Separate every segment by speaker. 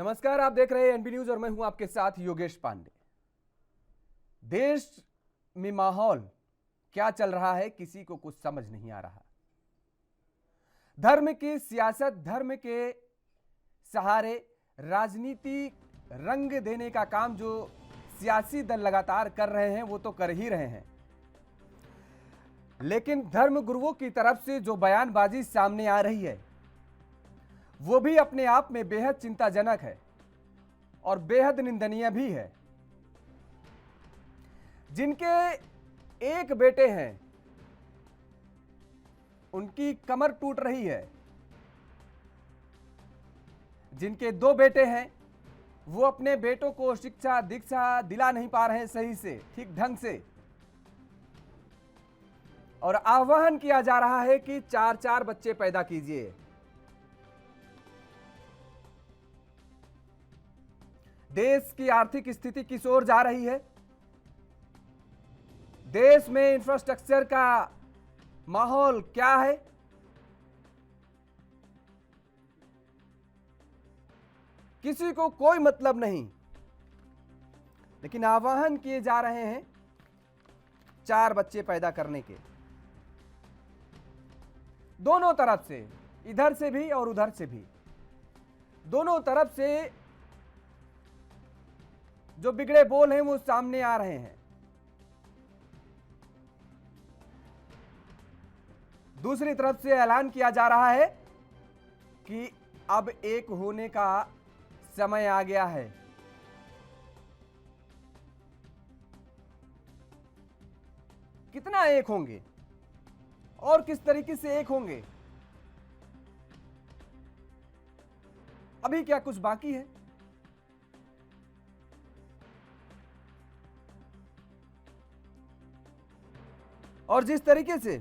Speaker 1: नमस्कार, आप देख रहे हैं एनबी न्यूज और मैं हूं आपके साथ योगेश पांडे। देश में माहौल क्या चल रहा है किसी को कुछ समझ नहीं आ रहा। धर्म की सियासत, धर्म के सहारे राजनीति रंग देने का काम जो सियासी दल लगातार कर रहे हैं वो तो कर ही रहे हैं, लेकिन धर्म गुरुओं की तरफ से जो बयानबाजी सामने आ रही है वो भी अपने आप में बेहद चिंताजनक है और बेहद निंदनीय भी है। जिनके एक बेटे हैं उनकी कमर टूट रही है, जिनके दो बेटे हैं वो अपने बेटों को शिक्षा दीक्षा दिला नहीं पा रहे हैं सही से, ठीक ढंग से, और आह्वान किया जा रहा है कि 4-4 बच्चे पैदा कीजिए। देश की आर्थिक स्थिति किस ओर जा रही है, देश में इंफ्रास्ट्रक्चर का माहौल क्या है, किसी को कोई मतलब नहीं, लेकिन आह्वान किए जा रहे हैं 4 बच्चे पैदा करने के। दोनों तरफ से, इधर से भी और उधर से भी, दोनों तरफ से जो बिगड़े बोल हैं वो सामने आ रहे हैं। दूसरी तरफ से ऐलान किया जा रहा है कि अब एक होने का समय आ गया है। कितना एक होंगे और किस तरीके से एक होंगे, अभी क्या कुछ बाकी है? और जिस तरीके से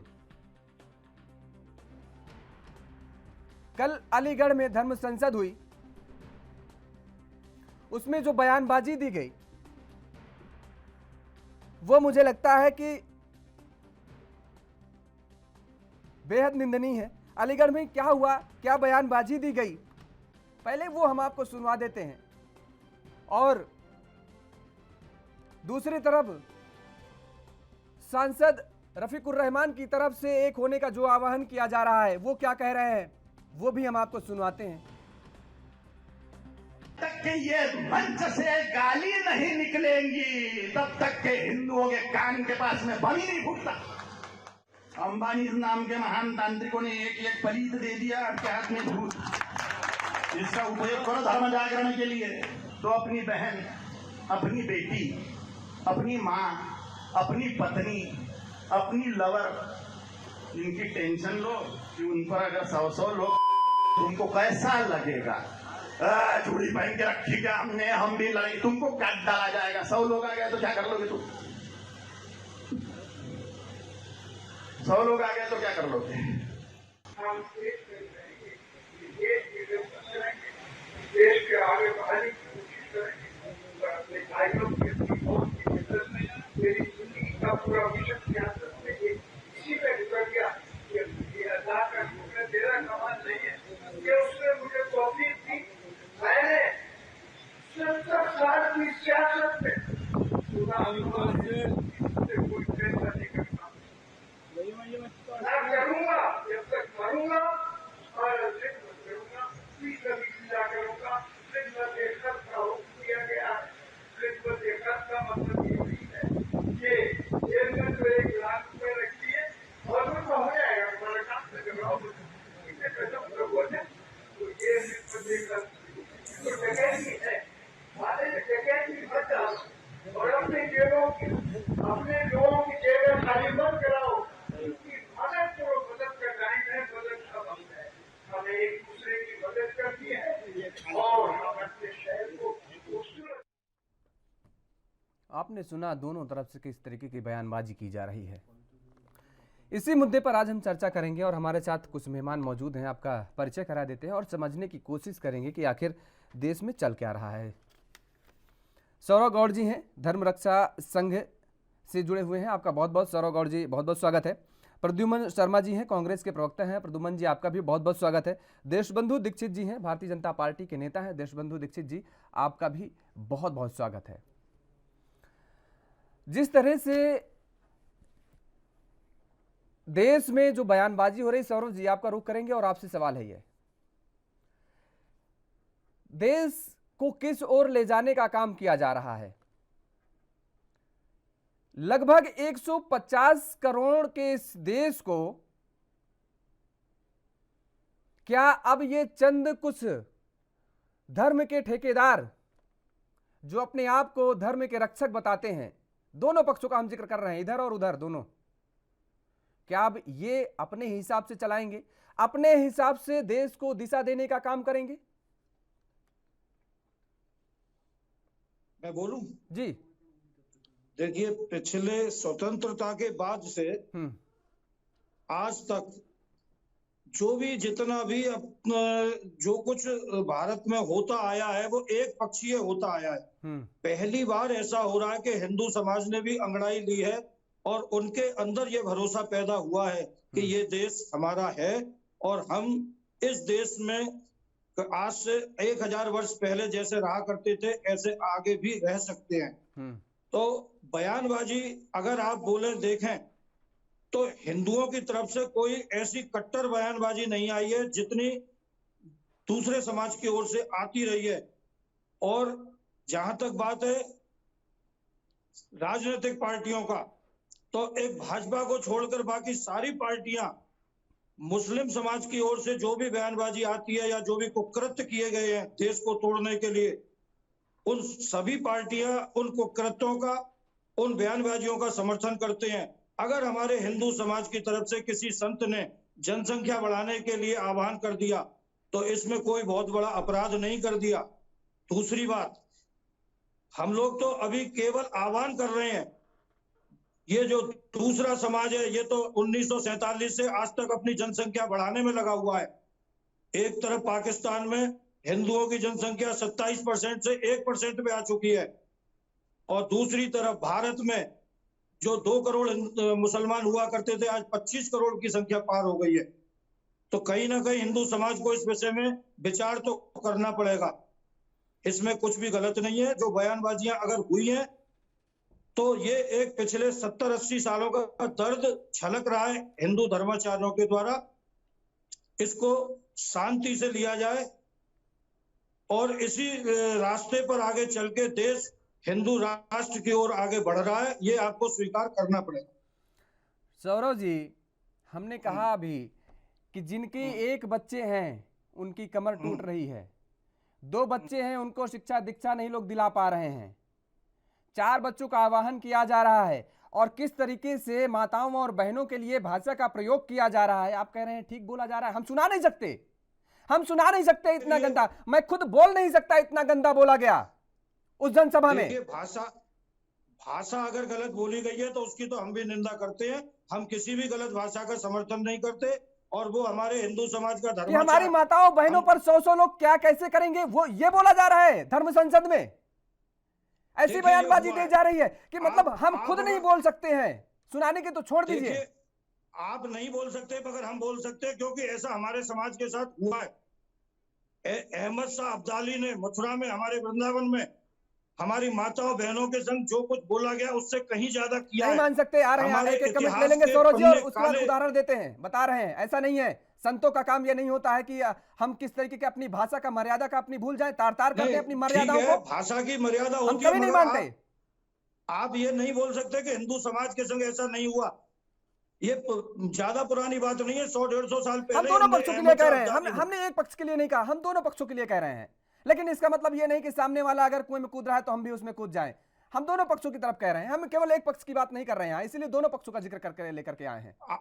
Speaker 1: कल अलीगढ़ में धर्म संसद हुई, उसमें जो बयानबाजी दी गई वो मुझे लगता है कि बेहद निंदनीय है। अलीगढ़ में क्या हुआ, क्या बयानबाजी दी गई, पहले वो हम आपको सुनवा देते हैं। और दूसरी तरफ सांसद रफीकुर रहमान की तरफ से एक होने का जो आह्वान किया जा रहा है वो क्या कह रहे हैं वो भी हम आपको सुनवाते हैं।
Speaker 2: तक के ये मंच से गाली नहीं निकलेंगी तब तक के हिंदुओं के कान के पास में बम ही नहीं फूटता। अंबानी नाम के महान तांत्रिकों ने एक पलीत दे दिया आपके हाथ में भूत, इसका उपयोग करो धर्म जागरण के लिए। तो अपनी बहन, अपनी बेटी, अपनी माँ, अपनी पत्नी, अपनी लवर, इनकी टेंशन लो कि उन पर अगर 100 लोग, तुमको कैसा लगेगा? चूड़ी पहन के रखी क्या हमने, हम भी लड़ाई, तुमको काट डाला जाएगा। 100 लोग आ गए तो क्या कर लोगे तुम? 100 लोग आ गए तो क्या कर लोगे? देश के आगे बढ़ाने की कोशिश करेंगे, अपने भाइयों मेरी जिंदगी का पूरा विषय क्या इसी में निकल गया। ये अल्लाह का शुक्र, तेरा कमाल नहीं है कि उसने मुझे तौफीक दी। मैंने 70 साल की सियासत में कोई फैसला नहीं करता, ना करूंगा जब तक मरूंगा, और खिदमत करूंगा, कभी पूजा करूंगा। खिदमत खत का हुक्म दिया गया है। खिदमत खत का मतलब ये नहीं है कि जेल में तो 1 लाख रुपए रखिए और वो तो हो जाएगा, तुम्हारा काम से करवाओ, इसे खत्म करो ना। तो ये खिदमत खत तो जगह ही है, हमारे जगह की मत डालो और अपने जेलों की, अपने लोगों की जेबें खाली मत कराओ। उनकी मदद करो, मदद का टाइम है, मदद का वक्त है। हमें एक दूसरे की मदद करनी है और हम अपने शहर को खूबसूरत।
Speaker 1: आपने सुना दोनों तरफ से किस तरीके की बयानबाजी की जा रही है। इसी मुद्दे पर आज हम चर्चा करेंगे और हमारे साथ कुछ मेहमान मौजूद हैं। आपका परिचय करा देते हैं और समझने की कोशिश करेंगे कि आखिर देश में चल क्या रहा है। सौरव गौड़ जी हैं, धर्म रक्षा संघ से जुड़े हुए हैं। आपका बहुत बहुत, सौरव गौड़ जी, बहुत बहुत स्वागत है। प्रद्युमन शर्मा जी हैं, कांग्रेस के प्रवक्ता हैं। प्रद्युमन जी, आपका भी बहुत बहुत स्वागत है। देशबंधु दीक्षित जी हैं, भारतीय जनता पार्टी के नेता हैं। देशबंधु दीक्षित जी, आपका भी बहुत बहुत स्वागत है। जिस तरह से देश में जो बयानबाजी हो रही, सौरभ जी आपका रुख करेंगे और आपसे सवाल है ये, देश को किस ओर ले जाने का काम किया जा रहा है? लगभग 150 करोड़ के इस देश को क्या अब ये चंद कुछ धर्म के ठेकेदार जो अपने आप को धर्म के रक्षक बताते हैं, दोनों पक्षों का हम जिक्र कर रहे हैं, इधर और उधर दोनों, क्या अब ये अपने हिसाब से चलाएंगे, अपने हिसाब से देश को दिशा देने का काम करेंगे?
Speaker 3: मैं बोलूं?
Speaker 1: जी।
Speaker 3: देखिए, पिछले स्वतंत्रता के बाद से आज तक जो भी जितना भी जो कुछ भारत में होता आया है वो एक पक्षीय होता आया है। पहली बार ऐसा हो रहा है कि हिंदू समाज ने भी अंगड़ाई ली है और उनके अंदर ये भरोसा पैदा हुआ है कि ये देश हमारा है और हम इस देश में आज से 1000 वर्ष पहले जैसे रहा करते थे ऐसे आगे भी रह सकते हैं। तो बयानबाजी अगर आप बोले देखें तो हिंदुओं की तरफ से कोई ऐसी कट्टर बयानबाजी नहीं आई है जितनी दूसरे समाज की ओर से आती रही है। और जहां तक बात है राजनीतिक पार्टियों का, तो एक भाजपा को छोड़कर बाकी सारी पार्टियां मुस्लिम समाज की ओर से जो भी बयानबाजी आती है या जो भी कुकृत्य किए गए हैं देश को तोड़ने के लिए, उन सभी पार्टियां उन कुकृत्यों का, उन बयानबाजियों का समर्थन करते हैं। अगर हमारे हिंदू समाज की तरफ से किसी संत ने जनसंख्या बढ़ाने के लिए आह्वान कर दिया तो इसमें कोई बहुत बड़ा अपराध नहीं कर दिया। दूसरी बात, हम लोग तो अभी केवल आह्वान कर रहे हैं। ये जो दूसरा समाज है ये तो 1947 से आज तक अपनी जनसंख्या बढ़ाने में लगा हुआ है। एक तरफ पाकिस्तान में हिंदुओं की जनसंख्या 27% से 1% पे आ चुकी है और दूसरी तरफ भारत में जो 2 करोड़ मुसलमान हुआ करते थे आज 25 करोड़ की संख्या पार हो गई है। तो कहीं ना कहीं हिंदू समाज को इस विषय में विचार तो करना पड़ेगा। इसमें कुछ भी गलत नहीं है। जो बयानबाजियां अगर हुई हैं तो ये एक पिछले 70-80 सालों का दर्द छलक रहा है हिंदू धर्माचार्यों के द्वारा। इसको शांति से लिया जाए और इसी रास्ते पर आगे चल के देश हिंदू राष्ट्र की ओर आगे बढ़ रहा है, ये आपको स्वीकार करना पड़ेगा।
Speaker 1: सौरभ जी, हमने कहा अभी कि जिनके एक बच्चे हैं उनकी कमर टूट रही है, 2 बच्चे हैं उनको शिक्षा दीक्षा नहीं लोग दिला पा रहे हैं, 4 बच्चों का आह्वान किया जा रहा है और किस तरीके से माताओं और बहनों के लिए भाषा का प्रयोग किया जा रहा है। आप कह रहे हैं ठीक बोला जा रहा है, हम सुना नहीं सकते, हम सुना नहीं सकते इतना गंदा, मैं खुद बोल नहीं सकता इतना गंदा बोला गया उस जनसभा में।
Speaker 3: भाषा अगर गलत बोली गई है तो उसकी तो हम भी निंदा करते हैं। हम किसी भी गलत भाषा का समर्थन नहीं करते और वो हमारे हिंदू समाज का धर्म,
Speaker 1: हमारी माताओं बहनों पर 100 लोग क्या कैसे करेंगे, वो ये बोला जा रहा है धर्म संसद में। ऐसी बयानबाजी दी जा रही है कि मतलब हम खुद नहीं बोल सकते हैं, सुनाने के तो छोड़ दीजिए।
Speaker 3: आप नहीं बोल सकते मगर हम बोल सकते हैं क्योंकि ऐसा हमारे समाज के साथ हुआ है। अहमद शाह अब्दाली ने मथुरा में, हमारे वृंदावन में हमारी माताओं बहनों के संग जो कुछ बोला गया उससे कहीं ज्यादा किया
Speaker 1: नहीं
Speaker 3: है।
Speaker 1: मान सकते, आ रहे हैं, एक एक कमेंट ले लेंगे सौरभ जी और उसके बाद उदाहरण देते हैं, बता रहे हैं ऐसा नहीं है। संतों का काम यह नहीं होता है कि हम किस तरीके के अपनी भाषा का मर्यादा का अपनी भूल जाए, तार तार करते हैं अपनी मर्यादाओं को।
Speaker 3: भाषा की मर्यादा होती है,
Speaker 1: हम कभी नहीं मानते।
Speaker 3: आप ये नहीं बोल सकते कि हिंदू समाज के संग ऐसा नहीं हुआ। ये ज्यादा पुरानी बात नहीं है, 100-150 साल पहले
Speaker 1: हम दोनों पक्षों के लिए कह रहे हैं, हमने एक पक्ष के लिए नहीं कहा, हम दोनों पक्षों के लिए कह रहे हैं। लेकिन इसका मतलब ये नहीं कि सामने वाला अगर कुएं में कूद रहा है तो हम भी उसमें कूद जाएं। हम दोनों पक्षों की तरफ कह रहे हैं, हम केवल एक पक्ष की बात नहीं कर रहे हैं, इसलिए दोनों पक्षों का जिक्र करके लेकर के आए हैं।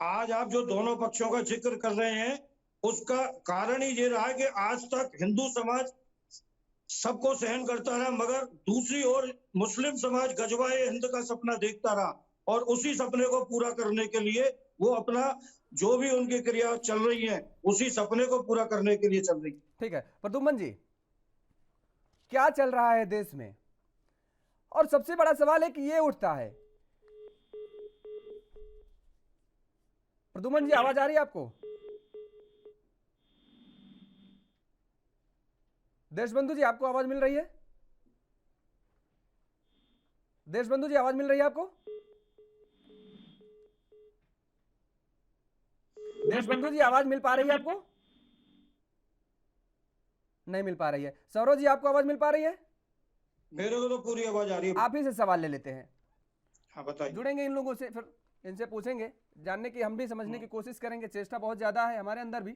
Speaker 3: आज आप जो दोनों पक्षों का जिक्र कर रहे हैं उसका कारण ही ये रहा है कि आज तक हिंदू समाज सबको सहन करता रहा मगर दूसरी ओर मुस्लिम समाज गजवाए हिंद का सपना देखता रहा और उसी सपने को पूरा करने के लिए वो अपना जो भी उनकी क्रिया चल रही है उसी सपने को पूरा करने के लिए चल रही है।
Speaker 1: ठीक है प्रद्युमन जी, क्या चल रहा है देश में? और सबसे बड़ा सवाल है कि ये उठता है प्रदुमन जी आवाज आ रही है आपको? देशबंधु जी आपको आवाज मिल रही है? देशबंधु जी आवाज मिल रही है आपको? देशबंधु जी आवाज मिल पा रही है आपको? नहीं मिल पा रही है। सौरभ जी आपको आवाज मिल पा रही है?
Speaker 3: मेरे को तो पूरी आवाज आ रही है।
Speaker 1: आप ही से सवाल ले लेते हैं।
Speaker 3: हाँ बताइए।
Speaker 1: जुड़ेंगे इन लोगों से, फिर इनसे पूछेंगे, जानने की हम भी समझने की कोशिश करेंगे, चेष्टा बहुत ज्यादा है हमारे अंदर भी।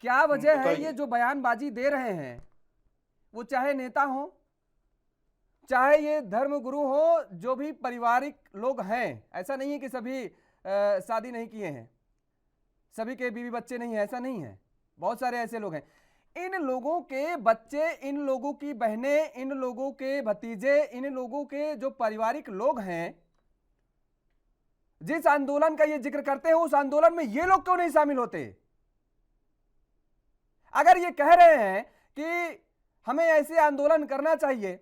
Speaker 1: क्या वजह है ये जो बयानबाजी दे रहे हैं, वो चाहे नेता हो, चाहे ये धर्म गुरु हो, जो भी पारिवारिक लोग हैं, ऐसा नहीं है कि सभी शादी नहीं किए हैं, सभी के बीवी बच्चे नहीं है, ऐसा नहीं है, बहुत सारे ऐसे लोग हैं। इन लोगों के बच्चे, इन लोगों की बहनें, इन लोगों के भतीजे, इन लोगों के जो पारिवारिक लोग हैं, जिस आंदोलन का ये जिक्र करते हैं, उस आंदोलन में ये लोग क्यों नहीं शामिल होते? अगर ये कह रहे हैं कि हमें ऐसे आंदोलन करना चाहिए,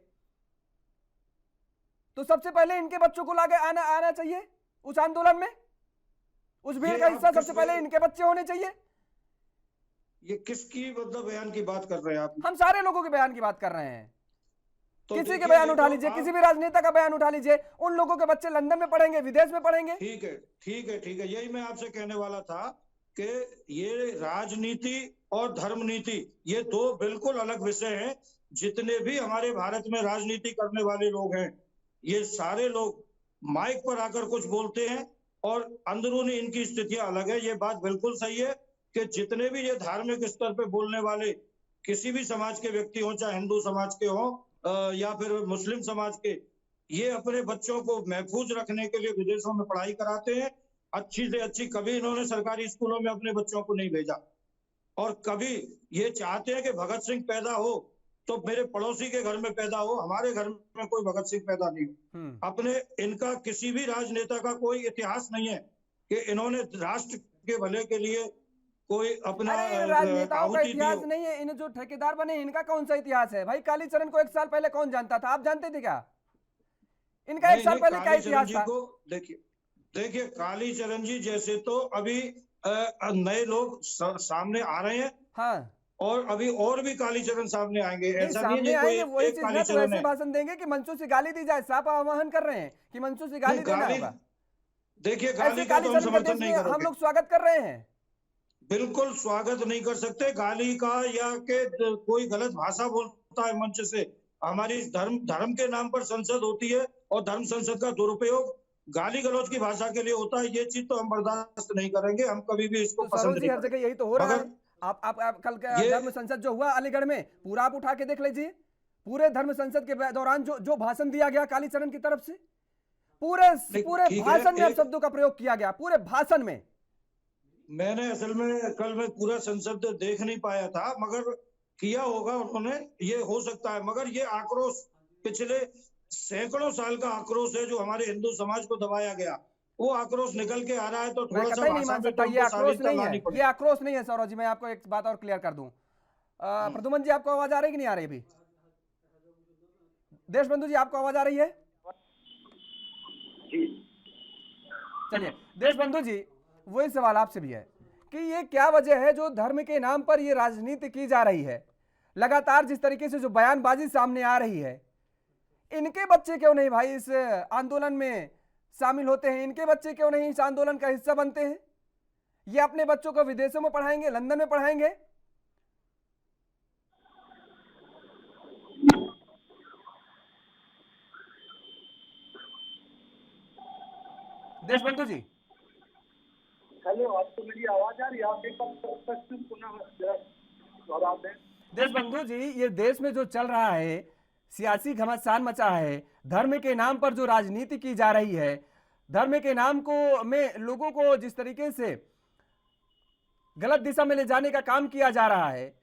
Speaker 1: तो सबसे पहले इनके बच्चों को लाके आना चाहिए उस आंदोलन में। उस भीड़ का हिस्सा सबसे पहले इनके बच्चे होने चाहिए।
Speaker 3: ये किसकी मतलब बयान की बात कर रहे हैं आप?
Speaker 1: हम सारे लोगों के बयान की बात कर रहे हैं। तो किसी के बयान उठा लीजिए, किसी भी राजनेता का बयान उठा लीजिए, उन लोगों के बच्चे लंदन में पढ़ेंगे, विदेश में पढ़ेंगे।
Speaker 3: ठीक है ठीक है ठीक है, यही मैं आपसे कहने वाला था कि ये राजनीति और धर्म नीति ये दो बिल्कुल अलग विषय हैं। जितने भी हमारे भारत में राजनीति करने वाले लोग हैं, ये सारे लोग माइक पर आकर कुछ बोलते हैं और अंदरूनी इनकी स्थितियां अलग है। ये बात बिल्कुल सही है कि जितने भी ये धार्मिक स्तर पे बोलने वाले किसी भी समाज के व्यक्ति हों, चाहे हिंदू समाज के हों या फिर मुस्लिम समाज के, ये अपने बच्चों को महफूज रखने के लिए विदेशों में पढ़ाई कराते हैं। अच्छी से अच्छी कभी इन्होंने सरकारी स्कूलों में अपने बच्चों को नहीं भेजा, और कभी ये चाहते हैं कि भगत सिंह पैदा हो तो मेरे पड़ोसी के घर में पैदा हो, हमारे घर में कोई भगत सिंह पैदा नहीं हो। अपने इनका किसी भी राजनेता का कोई इतिहास नहीं है कि इन्होंने राष्ट्र के भले के लिए कोई अपना
Speaker 1: राजनेताओं का इतिहास नहीं है। इन जो ठेकेदार बने इनका कौन सा इतिहास है भाई? कालीचरण को 1 साल पहले कौन जानता था? आप जानते थे क्या? इनका 1 साल पहले क्या इतिहास था?
Speaker 3: देखिए कालीचरण जी जैसे तो अभी नए लोग सामने आ रहे हैं।
Speaker 1: हाँ,
Speaker 3: और अभी और भी कालीचरण सामने आएंगे। ऐसा नहीं
Speaker 1: सामने आएंगे, वही चीज ना। तो ऐसे भाषण देंगे कि मंचों से गाली दी जाए, साफ आह्वान कर रहे हैं कि मंचों से गाली देना होगा।
Speaker 3: देखिए गाली का तो हम समर्थन नहीं करेंगे,
Speaker 1: हम लोग स्वागत कर रहे हैं।
Speaker 3: बिल्कुल स्वागत नहीं कर सकते गाली का, या के कोई गलत भाषा बोलता है मंच से। हमारी धर्म के नाम पर संसद होती है और धर्म संसद का दुरुपयोग गाली गलौज की भाषा के लिए होता है। ये चीज तो हम बर्दाश्त नहीं करेंगे, हम कभी भी इसको पसंद नहीं
Speaker 1: करेंगे। हर जगह यही तो हो रहा है। आप कल का धर्म संसद जो हुआ अलीगढ़ में, पूरा आप उठा के देख लीजिए। पूरे धर्म संसद के दौरान जो भाषण दिया गया कालीचरण की तरफ से, पूरे भाषण में शब्दों का प्रयोग किया गया, पूरे भाषण में।
Speaker 3: मैंने असल में कल मैं पूरा संसद देख नहीं पाया था, मगर किया होगा उन्होंने, ये हो सकता है। मगर ये आक्रोश पिछले सैकड़ों साल का आक्रोश है जो हमारे हिंदू समाज को दबाया गया, वो आक्रोश निकल के आ रहा है। तो थोड़ा सा
Speaker 1: नहीं मान सकता, ये आक्रोश नहीं है, ये आक्रोश नहीं है। सौरभ जी मैं आपको एक बात और क्लियर कर दूं। प्रदुमन जी आपको आवाज आ रही है कि नहीं आ रही? अभी देशबंधु जी आपको आवाज आ रही है? चलिए देशबंधु जी, वही सवाल आपसे भी है कि ये क्या वजह है जो धर्म के नाम पर ये राजनीति की जा रही है? लगातार जिस तरीके से जो बयानबाजी सामने आ रही है, इनके बच्चे क्यों नहीं भाई इस आंदोलन में शामिल होते हैं? इनके बच्चे क्यों नहीं इस आंदोलन का हिस्सा बनते हैं? ये अपने बच्चों को विदेशों में पढ़ाएंगे, लंदन में पढ़ाएंगे। देशबंधु जी
Speaker 2: हेलो, आपको मेरी आवाज आ रही है? आप एक बार पुनः जवाब दें।
Speaker 1: देशबंधु जी, ये देश में जो चल रहा है, सियासी घमासान मचा है, धर्म के नाम पर जो राजनीति की जा रही है, धर्म के नाम को में लोगों को जिस तरीके से गलत दिशा में ले जाने का काम किया जा रहा है,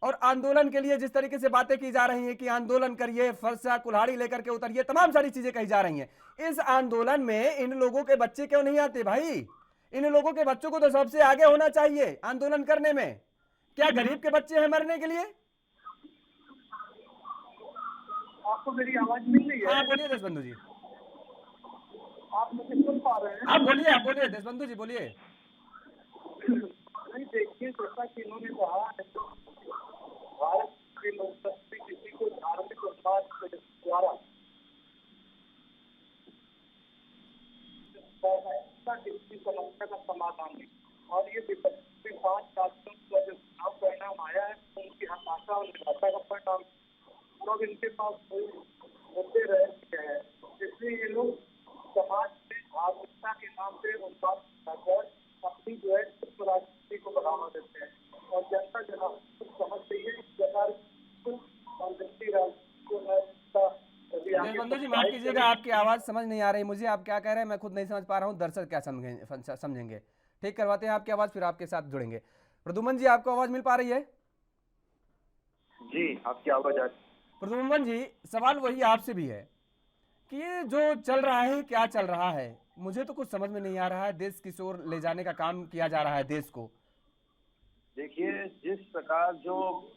Speaker 1: और आंदोलन के लिए जिस तरीके से बातें की जा रही हैं कि आंदोलन करिए, फरसा कुल्हाड़ी लेकर के उतरिए, तमाम सारी चीजें कही जा रही हैं। इस आंदोलन में इन लोगों के बच्चे क्यों नहीं आते भाई? इन लोगों के बच्चों को तो सबसे आगे होना चाहिए आंदोलन करने में। क्या गरीब के बच्चे हैं मरने के लिए?
Speaker 2: आपको मेरी आवाज मिल रही है?
Speaker 1: हाँ बोलिए देशबंधु जी।
Speaker 2: आप मुझे सुन पा रहे हैं?
Speaker 1: आप बोलिए देशबंधु जी बोलिए।
Speaker 2: नहीं, देखिए, जैसा कि इन्होंने कहा है, भारत के लोकतंत्र में किसी को धार्मिक उन्माद के द्वारा किसी समस्या का समाधान नहीं। और ये विपक्ष के 5 शासकों का जो चुनाव परिणाम आया है, उनकी हताशा और निराशा का परिणाम। लोग इनके पास कोई मुद्दे रह चुके हैं, इसलिए ये लोग समाज में धार्मिकता के नाम पे उन्माद कर अपनी जो है राजनीति को बढ़ावा देते हैं। और जनता जनाब समझ रही है इस प्रकार और व्यक्ति राजनीति को
Speaker 1: देशबंधु जी माफ कीजिएगा, आपकी आवाज समझ नहीं आ रही मुझे, आप क्या कह रहे हैं मैं खुद नहीं समझ पा रहा हूँ, दर्शक क्या समझेंगे। ठीक करवाते हैं आपकी आवाज, फिर आपके साथ जुड़ेंगे। प्रद्युमन जी, आपको आवाज मिल पा रही है?
Speaker 4: जी, आपकी आवाज आ रही है।
Speaker 1: प्रद्युमन जी, सवाल वही आपसे भी है कि ये जो चल रहा है, क्या चल रहा है, मुझे तो कुछ समझ में नहीं आ रहा है। देश की ओर ले जाने का काम किया जा रहा है देश को।
Speaker 4: देखिए, जिस प्रकार जो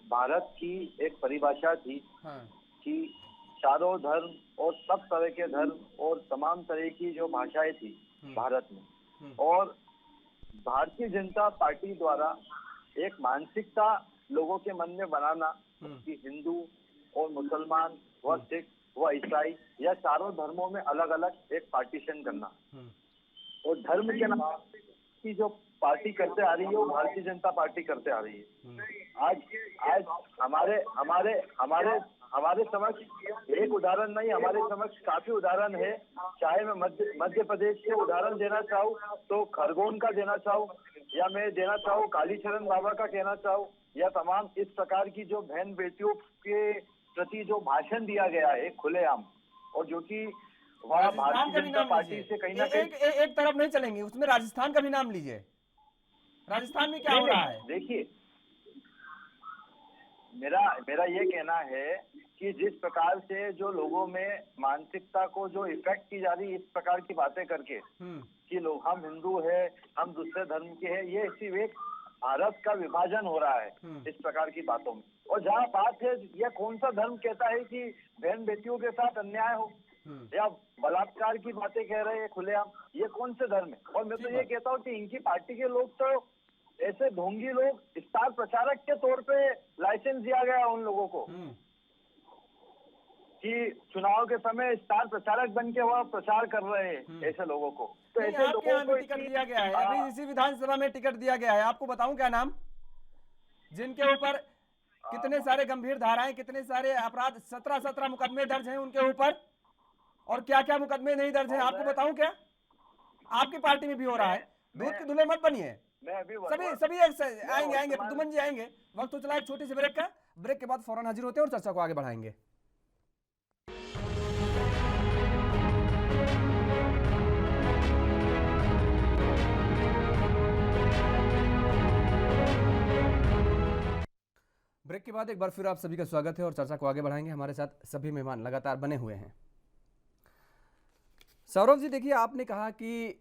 Speaker 4: भारत की एक परिभाषा थी कि चारों धर्म और सब तरह के धर्म और तमाम तरह की जो भाषाएं थी भारत में, और भारतीय जनता पार्टी द्वारा एक मानसिकता लोगों के मन में बनाना कि हिंदू और मुसलमान व सिख व ईसाई या चारों धर्मों में अलग अलग एक पार्टीशन करना, और धर्म के नाम की जो पार्टी करते आ रही है वो भारतीय जनता पार्टी करते आ रही है। आज हमारे हमारे हमारे हमारे समक्ष एक उदाहरण नहीं, हमारे समक्ष काफी उदाहरण है। चाहे मैं मध्य प्रदेश के उदाहरण देना चाहूँ तो खरगोन का देना चाहूँ, या मैं देना चाहूँ कालीचरण बाबा का कहना चाहूँ, या तमाम इस प्रकार की जो बहन बेटियों के प्रति जो भाषण दिया गया है खुलेआम, और जो कि वहाँ भारतीय जनता पार्टी से कहीं ना कहीं
Speaker 1: एक तरफ नहीं चलेंगे, उसमें राजस्थान का भी नाम लीजिए। राजस्थान में क्या हो रहा है?
Speaker 4: देखिए, मेरा ये कहना है कि जिस प्रकार से जो लोगों में मानसिकता को जो इफेक्ट की जा रही है इस प्रकार की बातें करके कि लोग हम हिंदू है, हम दूसरे धर्म के हैं, ये इसी एक भारत का विभाजन हो रहा है इस प्रकार की बातों में। और जहाँ बात है, यह कौन सा धर्म कहता है कि बहन बेटियों के साथ अन्याय हो या बलात्कार की बातें कह रहे हैं खुलेआम, ये कौन से धर्म है? और मैं तो ये कहता हूँ कि इनकी पार्टी के लोग तो ऐसे ढोंगी लोग, स्टार प्रचारक के तौर पे लाइसेंस दिया गया उन लोगों को कि चुनाव के समय स्टार प्रचारक बन के वह प्रचार कर रहे हैं ऐसे लोगों को। तो ऐसे लोगों को
Speaker 1: टिकट दिया गया है, अभी इसी विधानसभा में टिकट दिया गया है। आपको बताऊं क्या नाम, जिनके ऊपर कितने सारे गंभीर धाराएं, कितने सारे अपराध, 17 मुकदमे दर्ज हैं उनके ऊपर, और क्या क्या मुकदमे नहीं दर्ज हैं आपको बताऊं क्या? आपकी पार्टी में भी हो रहा है। दूध के धुले मत बनिए। सभी आएंगे प्रद्युमन जी आएंगे। वक्त तो चला एक छोटी सी ब्रेक का, ब्रेक के बाद फौरन हाजिर होते हैं और चर्चा को आगे बढ़ाएंगे। ब्रेक के बाद एक बार फिर आप सभी का स्वागत है और चर्चा को आगे बढ़ाएंगे। हमारे साथ सभी मेहमान लगातार बने हुए हैं। सौरभ जी, देखिए, आपने कहा कि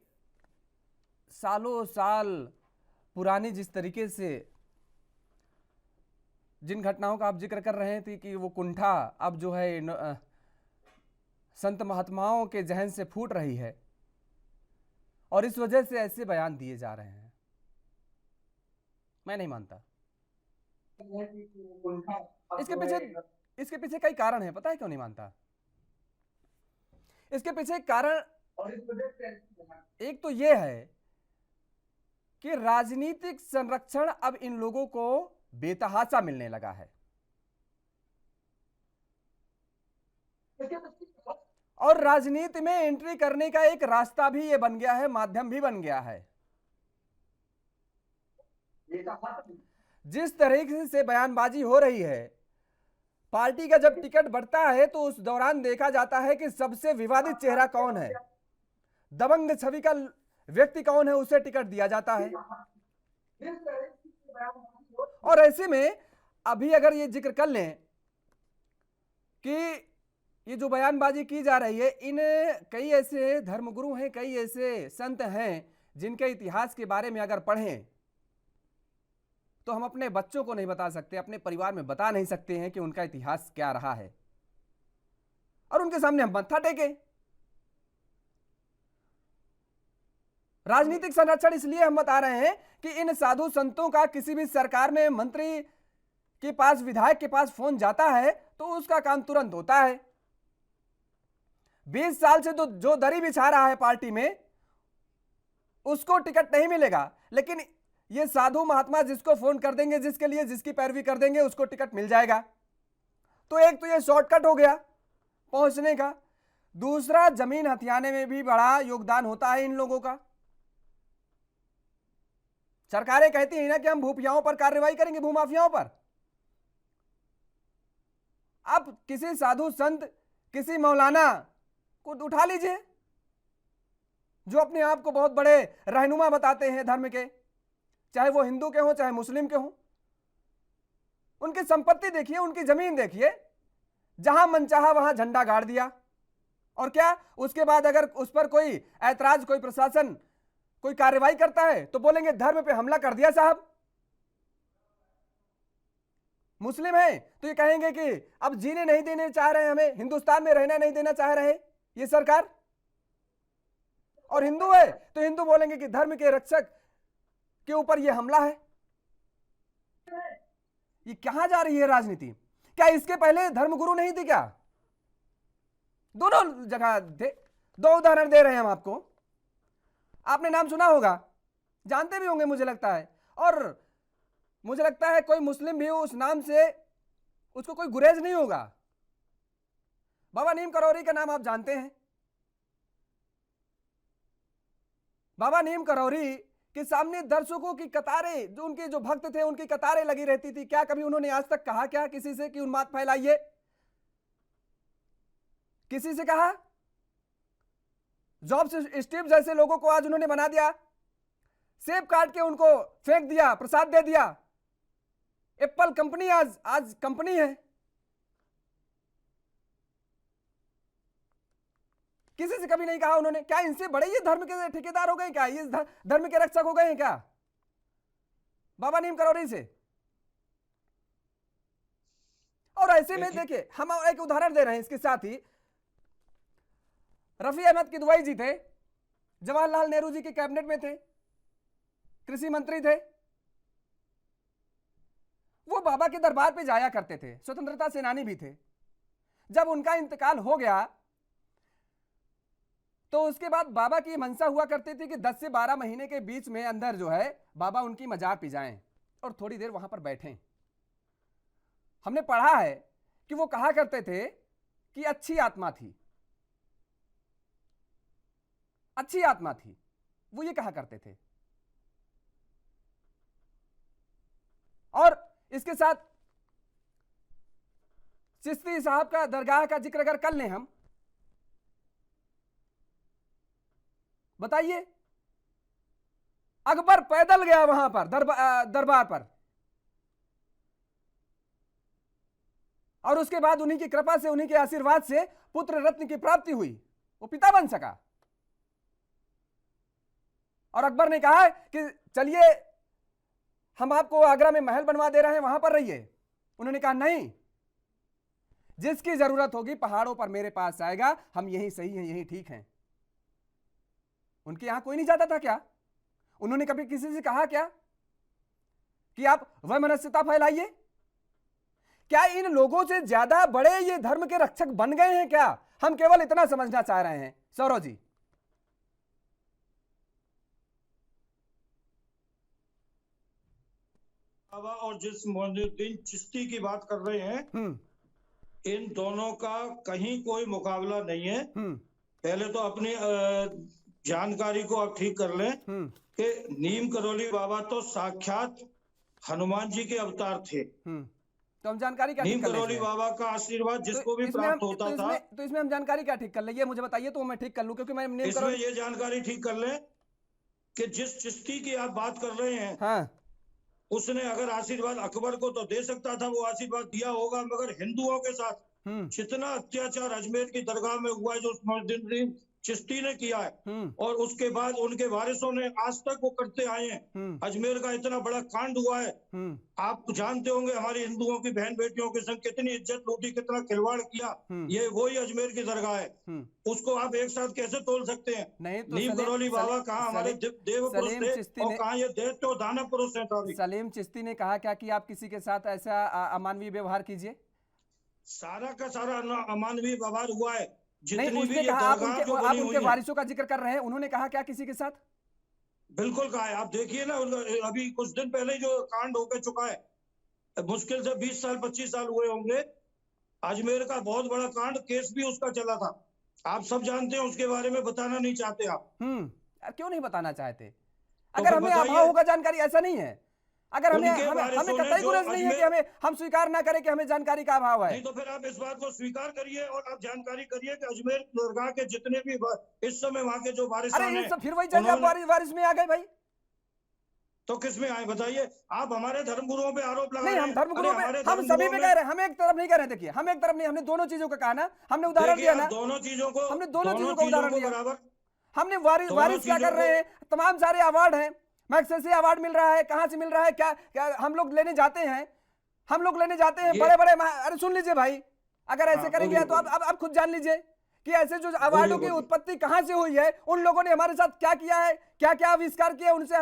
Speaker 1: सालों साल पुरानी जिस तरीके से जिन घटनाओं का आप जिक्र कर रहे थे कि वो कुंठा अब जो है संत महात्माओं के जहन से फूट रही है, और इस वजह से ऐसे बयान दिए जा रहे हैं। मैं नहीं मानता। इसके पीछे कई कारण है। पता है क्यों नहीं मानता? इसके पीछे कारण एक तो यह है कि राजनीतिक संरक्षण अब इन लोगों को बेतहाशा मिलने लगा है, और राजनीति में एंट्री करने का एक रास्ता भी ये बन गया है, माध्यम भी बन गया है। जिस तरीके से बयानबाजी हो रही है, पार्टी का जब टिकट बढ़ता है तो उस दौरान देखा जाता है कि सबसे विवादित चेहरा कौन है, दबंग छवि का व्यक्ति कौन है, उसे टिकट दिया जाता है। और ऐसे में अभी अगर ये जिक्र कर लें कि ये जो बयानबाजी की जा रही है, इन कई ऐसे धर्मगुरु हैं, कई ऐसे संत हैं जिनके इतिहास के बारे में अगर पढ़ें तो हम अपने बच्चों को नहीं बता सकते, अपने परिवार में बता नहीं सकते हैं कि उनका इतिहास क्या रहा है, और उनके सामने हम मत्था टेके। राजनीतिक संरक्षण इसलिए हम बता रहे हैं कि इन साधु संतों का किसी भी सरकार में मंत्री के पास, विधायक के पास फोन जाता है तो उसका काम तुरंत होता है। 20 साल से तो जो दरी बिछा रहा है पार्टी में उसको टिकट नहीं मिलेगा, लेकिन ये साधु महात्मा जिसको फोन कर देंगे, जिसके लिए जिसकी पैरवी कर देंगे, उसको टिकट मिल जाएगा। तो एक तो ये शॉर्टकट हो गया पहुंचने का। दूसरा, जमीन हथियाने में भी बड़ा योगदान होता है इन लोगों का। सरकारें कहती हैं ना कि हम भूपियाओं पर कार्रवाई करेंगे, भूमाफियाओं पर। अब किसी साधु संत, किसी मौलाना को उठा लीजिए जो अपने आप को बहुत बड़े रहनुमा बताते हैं धर्म के, चाहे वो हिंदू के हो चाहे मुस्लिम के हो। उनकी संपत्ति देखिए, उनकी जमीन देखिए, जहां मनचाहा वहां झंडा गाड़ दिया। और क्या उसके बाद अगर उस पर कोई ऐतराज, कोई प्रशासन कोई कार्रवाई करता है तो बोलेंगे धर्म पे हमला कर दिया साहब। मुस्लिम है तो ये कहेंगे कि अब जीने नहीं देने चाह रहे, हमें हिंदुस्तान में रहना नहीं देना चाह रहे ये सरकार। और हिंदू है तो हिंदू बोलेंगे कि धर्म के रक्षक के ऊपर ये हमला है। ये कहां जा रही है राजनीति? क्या इसके पहले धर्मगुरु नहीं थे क्या? दोनों जगह थे। दो उदाहरण दे रहे हैं हम आपको। आपने नाम सुना होगा, जानते भी होंगे मुझे लगता है, और मुझे लगता है कोई मुस्लिम भी उस नाम से उसको कोई गुरेज नहीं होगा। बाबा नीम करौरी का नाम आप जानते हैं। बाबा नीम करौरी के सामने दर्शकों की कतारें, जो उनके जो भक्त थे उनकी कतारें लगी रहती थी। क्या कभी उन्होंने आज तक कहा क्या किसी से कि उन्माद फैलाइए? किसी से कहा? जॉब से स्टीव जैसे लोगों को आज उन्होंने बना दिया, सेब काट के उनको फेंक दिया, प्रसाद दे दिया। एप्पल कंपनी आज कंपनी है। किसी से कभी नहीं कहा उन्होंने। क्या इनसे बड़े ये धर्म के ठेकेदार हो गए क्या? ये धर्म के रक्षक हो गए हैं क्या बाबा नीम करौरी से? और ऐसे में देखिए, हम एक उदाहरण दे रहे हैं इसके साथ ही। रफी अहमद किदवई जी थे, जवाहरलाल नेहरू जी के कैबिनेट में थे, कृषि मंत्री थे। वो बाबा के दरबार पे जाया करते थे, स्वतंत्रता सेनानी भी थे। जब उनका इंतकाल हो गया तो उसके बाद बाबा की मंशा हुआ करती थी कि 10 से 12 महीने के बीच में अंदर जो है बाबा उनकी मजार पी जाएं और थोड़ी देर वहां पर बैठें। हमने पढ़ा है कि वो कहा करते थे कि अच्छी आत्मा थी, अच्छी आत्मा थी, वो ये कहा करते थे। और इसके साथ चिश्ती साहब का दरगाह का जिक्र अगर कर लें हम, बताइए, अकबर पैदल गया वहां पर दरबार पर, और उसके बाद उन्हीं की कृपा से, उन्हीं के आशीर्वाद से पुत्र रत्न की प्राप्ति हुई, वो पिता बन सका। और अकबर ने कहा कि चलिए हम आपको आगरा में महल बनवा दे रहे हैं, वहां पर रहिए। उन्होंने कहा नहीं, जिसकी जरूरत होगी पहाड़ों पर मेरे पास आएगा, हम यही सही हैं, यही ठीक हैं। उनके यहां कोई नहीं जाता था क्या? उन्होंने कभी किसी से कहा क्या कि आप वैमनस्यता फैलाइए? क्या इन लोगों से ज्यादा बड़े ये धर्म के रक्षक बन गए हैं क्या? हम केवल इतना समझना चाह रहे हैं। सौरव जी,
Speaker 3: और जिस मोइनुद्दीन चिश्ती की बात कर रहे हैं, इन दोनों का कहीं कोई मुकाबला नहीं है। पहले तो अपनी जानकारी को आप ठीक कर लें कि नीम करौली बाबा तो साक्षात हनुमान जी के अवतार थे।
Speaker 1: तो हम जानकारी क्या
Speaker 3: नीम करौली बाबा का आशीर्वाद जिसको भी प्राप्त होता था।
Speaker 1: तो इसमें हम जानकारी क्या ठीक कर लें, ये मुझे बताइए तो मैं ठीक कर लूं, क्योंकि मैं
Speaker 3: इसमें ये जानकारी ठीक कर लें कि जिस चिश्ती की आप बात कर रहे हैं,
Speaker 1: हाँ, उसने
Speaker 3: अगर आशीर्वाद अकबर को तो दे सकता था, वो आशीर्वाद दिया होगा, मगर हिंदुओं के साथ जितना अत्याचार अजमेर की दरगाह में हुआ है, जो मोइनुद्दीन चिश्ती ने किया है और उसके बाद उनके वारिसों ने आज तक वो करते आए हैं। अजमेर का इतना बड़ा कांड हुआ है, आप जानते होंगे हमारे हिंदुओं की बहन बेटियों के संग कितनी इज्जत लूटी, कितना खिलवाड़ किया। ये वही अजमेर की दरगाह है, उसको आप एक साथ कैसे तोल सकते हैं?
Speaker 1: नहीं तो
Speaker 3: नीम करौली बाबा कहाँ हमारे देव पुरुष थे और कहाँ ये दैत्य और दानव पुरुष है?
Speaker 1: सलीम चिश्ती ने कहा क्या कि आप किसी के साथ ऐसा अमानवीय व्यवहार कीजिए?
Speaker 3: सारा का सारा अमानवीय व्यवहार हुआ है।
Speaker 1: नहीं, उसने कहा आप उनके वारिसों का जिक्र कर रहे हैं, उन्होंने कहा क्या किसी के साथ?
Speaker 3: बिल्कुल कहा है। आप देखिए ना, अभी कुछ दिन पहले जो कांड होकर चुका है, मुश्किल से 20 साल 25 साल हुए होंगे, अजमेर का बहुत बड़ा कांड, केस भी उसका चला था। आप सब जानते हैं, उसके बारे में बताना नहीं चाहते आप।
Speaker 1: क्यों नहीं बताना चाहते? अगर हमें अभाव होगा जानकारी, ऐसा नहीं है। अगर हमें कतई गुरेज नहीं है कि हम स्वीकार ना करें कि हमें जानकारी का अभाव है।
Speaker 3: नहीं तो फिर आप इस बात को स्वीकार करिए और आप जानकारी करिए कि अजमेर दरगाह के जितने भी इस समय वहाँ के जो वारिस हैं,
Speaker 1: फिर वही चल वारिस में आ गए भाई।
Speaker 3: तो किस में आए बताइए? आप हमारे धर्मगुरुओं पे आरोप लगा
Speaker 1: रहे हैं। हम धर्मगुरुओं पे, हम सभी पे कह रहे हैं, हम एक तरफ नहीं कह रहे। देखिए, हम एक तरफ नहीं, हमने दोनों चीजों का कहा ना, हमने उदाहरण दिया ना,
Speaker 3: दोनों चीजों को,
Speaker 1: हमने दोनों चीजों को उदाहरण दिया
Speaker 3: बराबर।
Speaker 1: हमने वारिस क्या कर रहे हैं? तमाम सारे अवार्ड हैं, मैग्सेसे अवार्ड मिल रहा है, कहां से मिल रहा है? क्या हम लोग लेने जाते हैं? हम लोग लेने जाते हैं बड़े बड़े। अरे सुन लीजिए भाई, अगर ऐसे करेंगे तो अब खुद जान लीजिए कि ऐसे जो अवार्डों की उत्पत्ति कहां से हुई है, उन लोगों ने हमारे साथ क्या किया है, क्या क्या आविष्कार किया, उनसे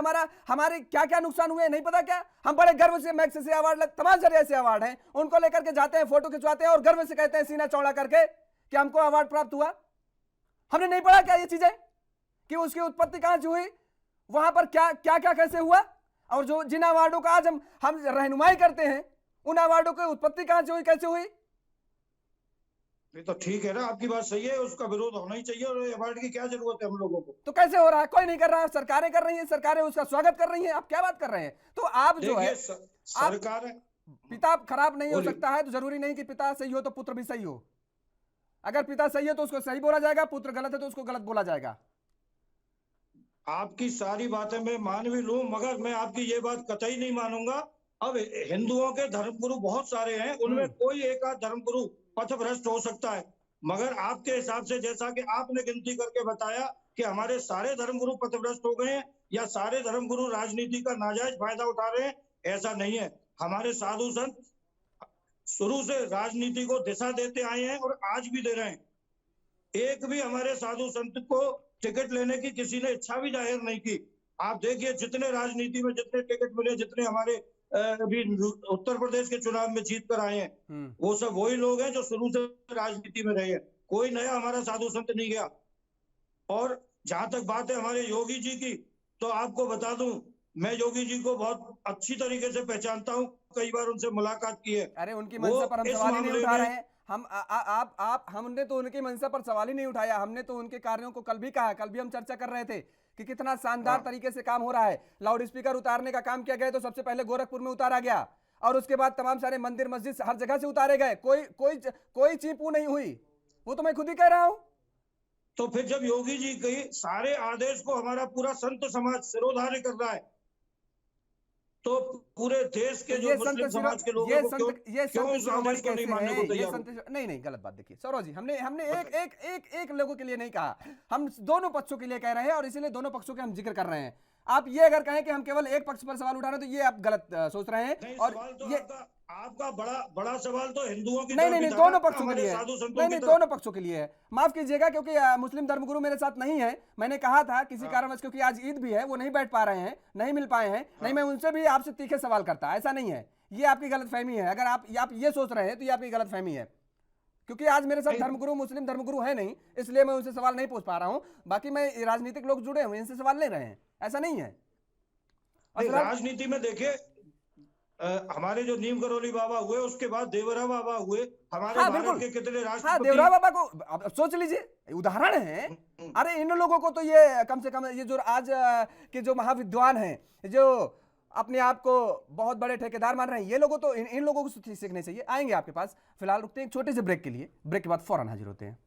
Speaker 1: हमारे क्या क्या नुकसान हुए, नहीं पता क्या? हम बड़े गर्व से मैग्सेसे अवार्ड, तमाम सारे ऐसे अवार्ड हैं, उनको लेकर के जाते हैं, फोटो खिंचवाते हैं और गर्व से कहते हैं सीना चौड़ा करके कि हमको अवार्ड प्राप्त हुआ। हमने नहीं पढ़ा क्या ये चीजें कि उसकी उत्पत्ति कहां से हुई, वहां पर क्या क्या क्या कैसे हुआ, और जो जिन अवार्डों का आज हम रहनुमाई करते हैं, उन अवार्डों की उत्पत्ति कहां से हुई, कैसे हुई?
Speaker 3: ये तो ठीक है ना, आपकी बात सही है, उसका विरोध होना ही चाहिए, और अवार्ड की क्या जरूरत है हम लोगों को?
Speaker 1: तो कैसे हो रहा है? कोई नहीं कर रहा, सरकारें कर रही हैं, सरकारें उसका स्वागत कर रही हैं। आप क्या बात कर रहे हैं? तो आप जो है
Speaker 3: सरकार,
Speaker 1: पिता खराब नहीं हो सकता है तो जरूरी नहीं कि पिता सही हो तो पुत्र भी सही हो। अगर पिता सही है तो उसको सही बोला जाएगा, पुत्र गलत है तो उसको गलत बोला जाएगा।
Speaker 3: आपकी सारी बातें मैं मान भी लूं, मगर मैं आपकी ये बात कतई नहीं मानूंगा। अब हिंदुओं के धर्मगुरु बहुत सारे हैं, उनमें कोई एक आध धर्मगुरु पथभ्रष्ट हो सकता है, मगर आपके हिसाब से, जैसा कि आपने गिनती करके बताया कि हमारे सारे धर्मगुरु पथभ्रष्ट हो गए हैं या सारे धर्मगुरु राजनीति का नाजायज फायदा उठा रहे हैं, ऐसा नहीं है। हमारे साधु संत शुरू से राजनीति को दिशा देते आए हैं और आज भी दे रहे हैं। एक भी हमारे साधु संत को टिकट लेने की किसी ने इच्छा भी जाहिर नहीं की। आप देखिए, जितने राजनीति में जितने टिकट मिले, जितने हमारे अभी उत्तर प्रदेश के चुनाव में जीत कर आए हैं, वो सब वही लोग हैं जो शुरू से राजनीति में रहे हैं। कोई नया हमारा साधु संत नहीं गया। और जहां तक बात है हमारे योगी जी की, तो आपको बता दूं, मैं योगी जी को बहुत अच्छी तरीके से पहचानता हूं, कई बार उनसे मुलाकात की है।
Speaker 1: अरे उनकी मंशा पर हम सवाल ही नहीं उठा रहे हैं। हमने तो उनकी मंशा पर सवाल ही नहीं उठाया। हमने तो उनके कार्यों को कल भी कहा, कल भी हम चर्चा कर रहे थे कि कितना शानदार तरीके से काम हो रहा है। लाउड स्पीकर उतारने का काम किया गया तो सबसे पहले गोरखपुर में उतारा गया और उसके बाद तमाम सारे मंदिर मस्जिद हर जगह से उतारे गए। कोई चीपू नहीं हुई, वो तो मैं खुद ही कह रहा हूं।
Speaker 3: तो फिर जब योगी जी के सारे आदेश को हमारा पूरा संत समाज सिरोधार्य कर रहा है, तो पूरे देश के जो मुस्लिम समाज के लोगों को क्यों उस आदेश को नहीं मानने को तैयार?
Speaker 1: नहीं, गलत बात। देखिए सौरव जी, हमने एक लोगों के लिए नहीं कहा, हम दोनों पक्षों के लिए कह रहे हैं और इसीलिए दोनों पक्षों के हम जिक्र कर रहे हैं। आप ये अगर कहें कि हम केवल एक पक्ष पर सवाल उठा रहे हैं तो ये आप गलत सोच रहे हैं। और
Speaker 3: ये आपका बड़ा सवाल तो हिंदुओं की
Speaker 1: नहीं, दोनों पक्षों के लिए है। नहीं, दोनों पक्षों के लिए है। माफ कीजिएगा, क्योंकि मुस्लिम धर्मगुरु मेरे साथ नहीं है। मैंने कहा था किसी कारणवश, क्योंकि आज ईद भी है, वो नहीं बैठ पा रहे हैं, नहीं मिल पाए हैं। नहीं, मैं उनसे भी आपसे तीखे सवाल करता, ऐसा नहीं है। ये आपकी गलतफहमी है। अगर आप ये सोच रहे हैं तो ये आपकी गलतफहमी है, क्योंकि आज मेरे साथ धर्मगुरु, मुस्लिम धर्मगुरु है नहीं, इसलिए मैं उनसे सवाल नहीं पूछ पा रहा हूं। बाकी मैं राजनीतिक लोग जुड़े हुए, इनसे सवाल ले रहे हैं, ऐसा नहीं है।
Speaker 3: राजनीति में देखिए, हमारे जो नीम करौली बाबा हुए, उसके बाद देवरा बाबा हुए, हमारे भारत के कितने राष्ट्रपति।
Speaker 1: देवरा बाबा को सोच लीजिए, उदाहरण है। अरे इन लोगों को तो ये कम से कम, ये जो आज के जो महाविद्वान हैं, जो अपने आप को बहुत बड़े ठेकेदार मान रहे हैं, ये लोगों तो इन लोगों को सीखने चाहिए। आएंगे आपके पास, फिलहाल रुकते हैं एक छोटे से ब्रेक के लिए। ब्रेक के बाद फौरन हाजिर होते हैं।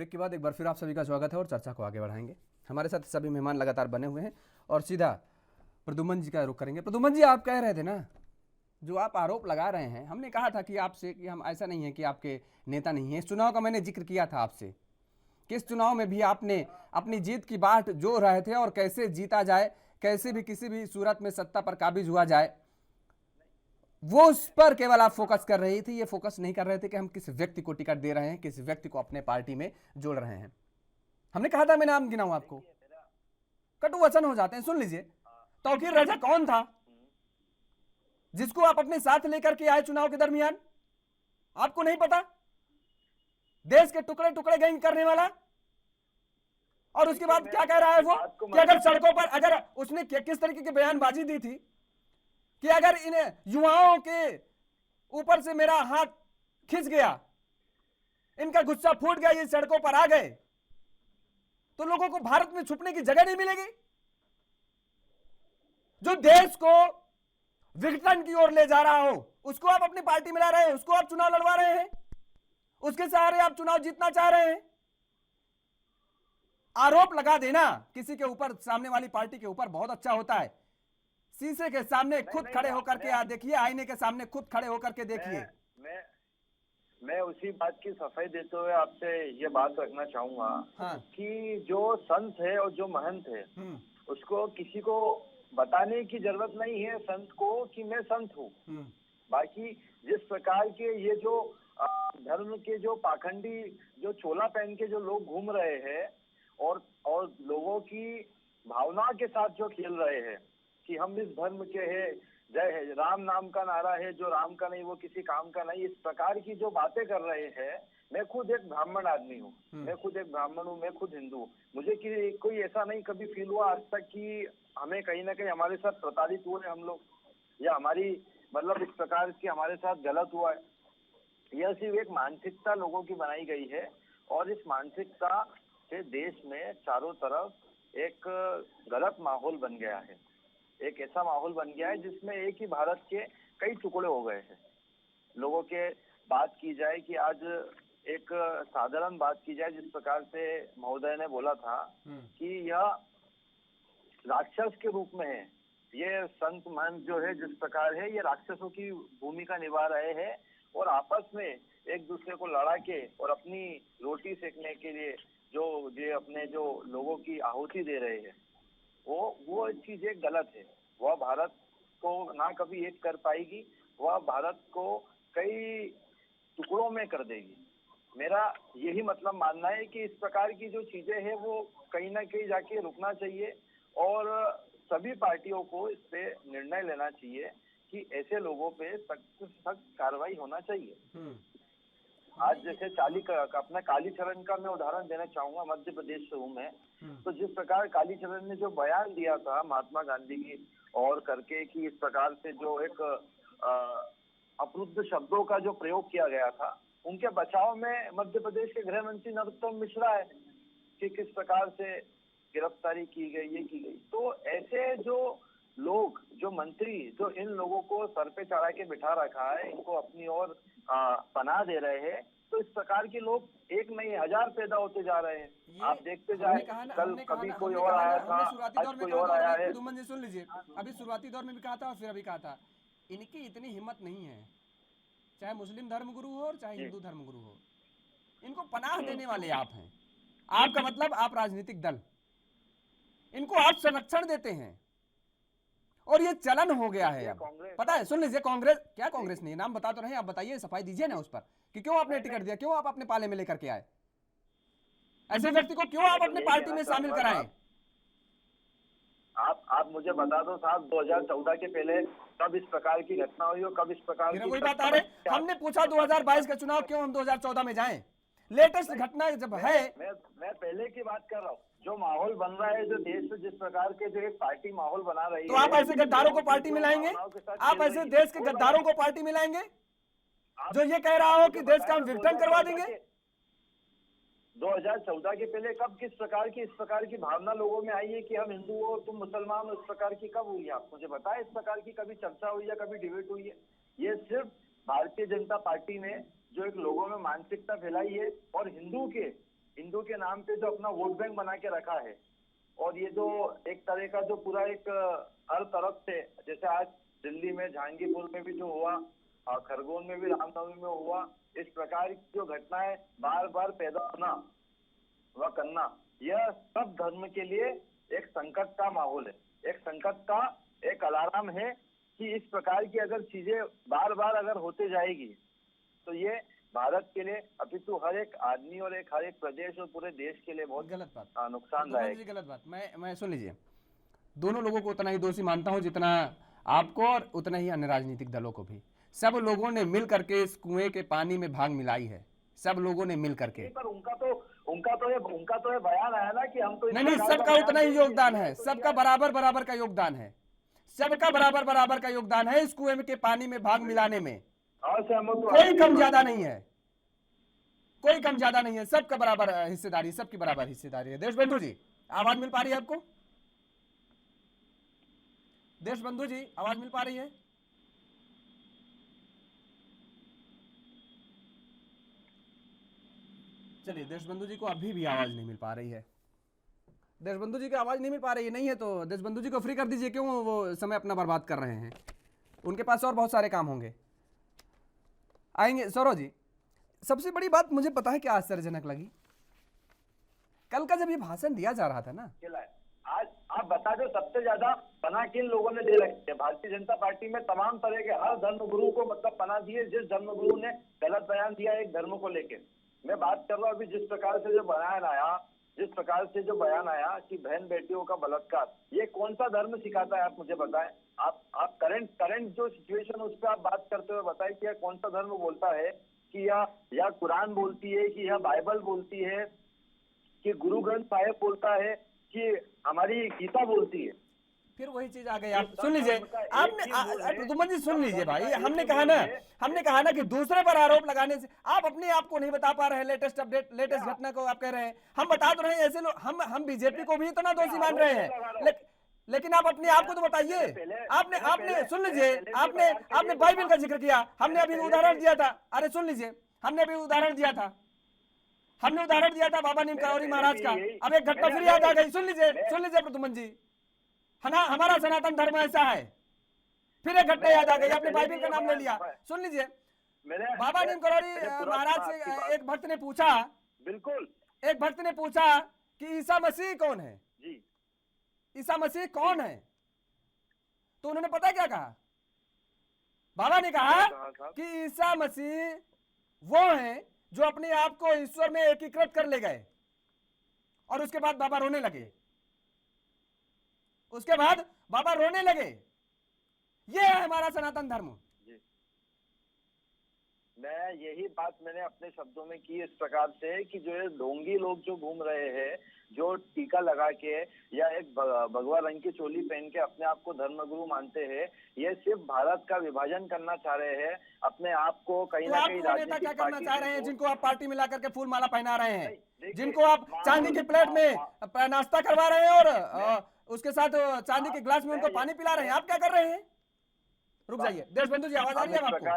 Speaker 1: ब्रेक के बाद एक बार फिर आप सभी का स्वागत है और चर्चा को आगे बढ़ाएंगे। हमारे साथ सभी मेहमान लगातार बने हुए हैं और सीधा प्रद्युम्न जी का रुख करेंगे। प्रद्युम्न जी, आप कह रहे थे ना, जो आप आरोप लगा रहे हैं, हमने कहा था कि आपसे कि हम ऐसा नहीं है कि आपके नेता नहीं है। इस चुनाव का मैंने जिक्र किया था आपसे कि इस चुनाव में भी आपने अपनी जीत की बाट जो रहे थे और कैसे जीता जाए, कैसे भी किसी भी सूरत में सत्ता पर काबिज हुआ जाए, वो उस पर केवल आप फोकस कर रही थी। ये फोकस नहीं कर रहे थे कि हम किस व्यक्ति को टिकट दे रहे हैं, किस व्यक्ति को अपने पार्टी में जोड़ रहे हैं। हमने कहा था, मैं नाम गिनाऊं आपको, कटु वचन हो जाते हैं, सुन लीजिए। तौकीर रजा कौन था जिसको आप अपने साथ लेकर के आए चुनाव के दरमियान? आपको नहीं पता? देश के टुकड़े टुकड़े गैंग करने वाला। और उसके बाद क्या कह रहा है वो कि अगर सड़कों पर, अगर उसने किस तरीके की बयानबाजी दी थी कि अगर इन युवाओं के ऊपर से मेरा हाथ खिंच गया, इनका गुस्सा फूट गया, ये सड़कों पर आ गए, तो लोगों को भारत में छुपने की जगह नहीं मिलेगी। जो देश को विघटन की ओर ले जा रहा हो, उसको आप अपनी पार्टी में ला रहे हैं, उसको आप चुनाव लड़वा रहे हैं, उसके सहारे आप चुनाव जीतना चाह रहे हैं। आरोप लगा देना किसी के ऊपर, सामने वाली पार्टी के ऊपर, बहुत अच्छा होता है। शीशे के सामने खुद खड़े होकर के देखिए, आईने के सामने खुद खड़े होकर के देखिए।
Speaker 4: मैं उसी बात की सफाई देते हुए आपसे ये बात रखना चाहूंगा।
Speaker 1: हाँ।
Speaker 4: कि जो संत है और जो महंत है, उसको किसी को बताने की जरूरत नहीं है संत को कि मैं संत हूँ। बाकी जिस प्रकार के ये जो धर्म के जो पाखंडी, जो चोला पहन के जो लोग घूम रहे हैं और लोगों की भावना के साथ जो खेल रहे हैं कि हम इस धर्म के हैं, जय है, राम नाम का नारा है, जो राम का नहीं वो किसी काम का नहीं, इस प्रकार की जो बातें कर रहे हैं। मैं खुद एक ब्राह्मण आदमी हूँ, मैं खुद एक ब्राह्मण हूँ, मैं खुद हिंदू हूँ। मुझे कि कोई ऐसा नहीं कभी फील हुआ आज तक कि हमें कहीं ना कहीं हमारे साथ प्रताड़ित हुए हम लोग, या हमारी मतलब इस प्रकार की हमारे साथ गलत हुआ है। यह सिर्फ एक मानसिकता लोगों की बनाई गई है और इस मानसिकता से देश में चारों तरफ एक गलत माहौल बन गया है। एक ऐसा माहौल बन गया है जिसमें एक ही भारत के कई टुकड़े हो गए हैं। लोगों के बात की जाए कि आज एक साधारण बात की जाए, जिस प्रकार से महोदय ने बोला था कि यह राक्षस के रूप में है, ये संत महंत जो है जिस प्रकार है, ये राक्षसों की भूमिका निभा रहे हैं और आपस में एक दूसरे को लड़ा के और अपनी रोटी सेकने के लिए जो अपने जो लोगों की आहुति दे रहे हैं, वो चीज एक गलत है। वह भारत को ना कभी एक कर पाएगी, वह भारत को कई टुकड़ों में कर देगी। मेरा यही मतलब मानना है कि इस प्रकार की जो चीजें हैं वो कहीं ना कहीं जाके रुकना चाहिए और सभी पार्टियों को इस पे निर्णय लेना चाहिए कि ऐसे लोगों पे सख्त कार्रवाई होना चाहिए। आज जैसे अपना कालीचरण का मैं उदाहरण देना चाहूंगा, मध्य प्रदेश से हूँ मैं। तो जिस प्रकार कालीचरण ने जो बयान दिया था महात्मा गांधी की और करके कि इस प्रकार से जो एक अपरुद्ध शब्दों का जो प्रयोग किया गया था, उनके बचाव में मध्य प्रदेश के गृह मंत्री नरोत्तम मिश्रा है कि किस प्रकार से गिरफ्तारी की गई, ये की गई। तो ऐसे जो लोग, जो मंत्री, जो इन लोगों को सर पे चढ़ा के बिठा रखा है, इनको अपनी ओर पनाह दे रहे हैं, तो इस प्रकार के लोग एक नहीं 1000 पैदा होते जा रहे हैं। आप देखते जाए, कल कभी कोई और आया था, आज कोई और आया है।
Speaker 1: प्रद्युम्न जी सुन लीजिए, अभी शुरुआती दौर में भी कहा था और फिर अभी कहा था, इनकी इतनी हिम्मत नहीं है, चाहे मुस्लिम धर्मगुरु हो और चाहे हिंदू धर्मगुरु हो, इनको पनाह देने वाले आप हैं। आपका मतलब आप राजनीतिक दल, इनको आप संरक्षण देते हैं और ये चलन हो गया है। अब पता है, सुन लीजिए, कांग्रेस क्या, कांग्रेस नहीं, नाम बता तो रहे, आप बताइए, सफाई दीजिए ना उस पर कि क्यों आपने टिकट दिया, क्यों आप अपने पाले में लेकर के आए, ऐसे व्यक्ति को क्यों आप अपने पार्टी में शामिल कराएं?
Speaker 4: आप मुझे बता दो साहब, 2014 के पहले कब इस प्रकार की घटना हुई और कब इस प्रकार की,
Speaker 1: वही बात आ रही। हमने पूछा 2022 का चुनाव क्यों हम 2014 में जाएं? लेटेस्ट घटना जब है,
Speaker 4: मैं पहले की बात कर रहा हूँ। जो माहौल बन रहा है, जो देश में जिस प्रकार के जो एक पार्टी माहौल बना रही है,
Speaker 1: तो आप ऐसे गद्दारों को पार्टी में लाएंगे? आप ऐसे देश के गद्दारों को पार्टी में लाएंगे जो ये कह रहा हो कि देश का हम विघटन करवा देंगे?
Speaker 4: 2014 के पहले कब इस प्रकार की भावना लोगों में आई है कि हम हिंदू हो और तुम मुसलमान हो, इस प्रकार की कब हुई है? आप मुझे बताएं, इस प्रकार की कभी चर्चा हुई है, कभी डिबेट हुई है? ये सिर्फ भारतीय जनता पार्टी ने जो एक लोगों में मानसिकता फैलाई है और हिंदू के हिंदू के नाम पे जो अपना वोट बैंक बना के रखा है, और ये जो एक तरह का जो पूरा एक हर तरफ से, जैसे आज दिल्ली में जहांगीरपुर में भी जो हुआ, खरगोन में भी रामनवमी में हुआ, इस प्रकार की जो घटनाएं बार बार पैदा होना व करना, यह सब धर्म के लिए एक संकट का माहौल है, एक संकट का एक अलार्म है कि इस प्रकार की अगर चीजें बार बार अगर होते जाएगी तो ये भारत के लिए, अपितु हर एक आदमी और हर एक प्रदेश और पूरे देश के लिए बहुत
Speaker 1: गलत बात,
Speaker 4: नुकसानदायक।
Speaker 1: गलत बात। मैं सुन लीजिए, दोनों लोगों को उतना ही दोषी मानता हूं जितना आपको और उतना ही अन्य राजनीतिक दलों को भी। सब लोगों ने मिल करके इस कुएं के पानी में भांग मिलाई है, सब लोगों ने मिल करके।
Speaker 4: पर उनका तो ये बयान आया ना कि हम तो
Speaker 1: नहीं, सबका उतना ही योगदान है, सबका बराबर बराबर का योगदान है, सबका बराबर बराबर का योगदान है इस कुएं के पानी में भांग मिलाने में। कोई कम ज्यादा नहीं है, कोई कम ज्यादा नहीं है, सबका बराबर हिस्सेदारी, सबकी बराबर हिस्सेदारी है। देशबंधु जी, आवाज मिल पा रही है आपको? देशबंधु जी, आवाज मिल पा रही है? चलिए, देशबंधु जी को अभी भी आवाज नहीं मिल पा रही है। देशबंधु जी की आवाज नहीं मिल पा रही है, नहीं है तो देशबंधु जी को फ्री कर दीजिए, क्यों वो समय अपना बर्बाद कर रहे हैं, उनके पास और बहुत सारे काम होंगे। आएंगे सौरव जी। सबसे बड़ी बात मुझे पता है क्या आश्चर्यजनक लगी, कल का जब ये भाषण दिया जा रहा था ना,
Speaker 4: आज आप बता दो सबसे ज्यादा पनाह किन लोगों ने दे रखी है? भारतीय जनता पार्टी में तमाम तरह के हर धर्म गुरु को मतलब पनाह दिए, जिस धर्म गुरु ने गलत बयान दिया एक धर्म को लेकर। मैं बात कर रहा हूँ अभी जिस प्रकार से जो बयान आया, कि बहन बेटियों का बलात्कार, ये कौन सा धर्म सिखाता है? आप मुझे बताएं। आप करंट जो सिचुएशन उस पर आप बात करते हुए बताएं कि यह कौन सा धर्म बोलता है कि या कुरान बोलती है कि यह बाइबल बोलती है कि गुरु ग्रंथ साहिब बोलता है कि हमारी गीता बोलती है।
Speaker 1: फिर वही चीज आ गई। आप सुन लीजिए, आपने प्रदुमन जी सुन लीजिए भाई, हमने कहा ना कि दूसरे पर आरोप लगाने से आप अपने आप को नहीं बता पा रहे हैं। लेटेस्ट अपडेट, लेटेस्ट घटना को आप कह रहे हैं, हम बता तो रहे हैं। ऐसे लोग हम बीजेपी को भी इतना दोषी मान रहे हैं, लेकिन आप अपने आप को तो बताइए। आपने सुन लीजिए, आपने बाइबल का जिक्र किया, हमने अभी उदाहरण दिया था। अरे सुन लीजिए, हमने अभी उदाहरण दिया था बाबा नीम करौरी महाराज का। अब एक घटना फिर याद आ गई, सुन लीजिए प्रदुमन जी, हमारा सनातन धर्म ऐसा है। फिर एक घटना याद आ गई, आपने बाइबल का नाम ले लिया। सुन लीजिए, बाबा नीम करौरी महाराज से एक भक्त ने पूछा,
Speaker 4: बिल्कुल
Speaker 1: एक भक्त ने पूछा कि ईसा मसीह कौन है
Speaker 4: जी,
Speaker 1: ईसा मसीह कौन है? तो उन्होंने पता क्या कहा? बाबा ने कहा कि ईसा मसीह वो हैं जो अपने आप को ईश्वर में एकीकृत कर ले गए। और उसके बाद बाबा रोने लगे, ये है हमारा सनातन धर्म।
Speaker 4: मैं यही बात मैंने अपने शब्दों में की इस प्रकार से कि जो ये ढोंगी लोग जो घूम रहे हैं, जो टीका लगा के या एक भगवा रंग की चोली पहन के अपने आप को धर्मगुरु मानते हैं, ये सिर्फ भारत का विभाजन करना चाह रहे हैं, अपने आप को कहीं ना कहीं
Speaker 1: राजनीतिक क्या करना चाह रहे हैं? जिनको आप पार्टी में ला करके फूल माला पहना रहे हैं, जिनको आप चांदी की प्लेट में नाश्ता करवा रहे हैं और उसके साथ चांदी के ग्लास में उनको पानी पिला रहे हैं, आप क्या कर रहे हैं? रुक जाइए देशबंधु जी, आवाज आ रही है आपको?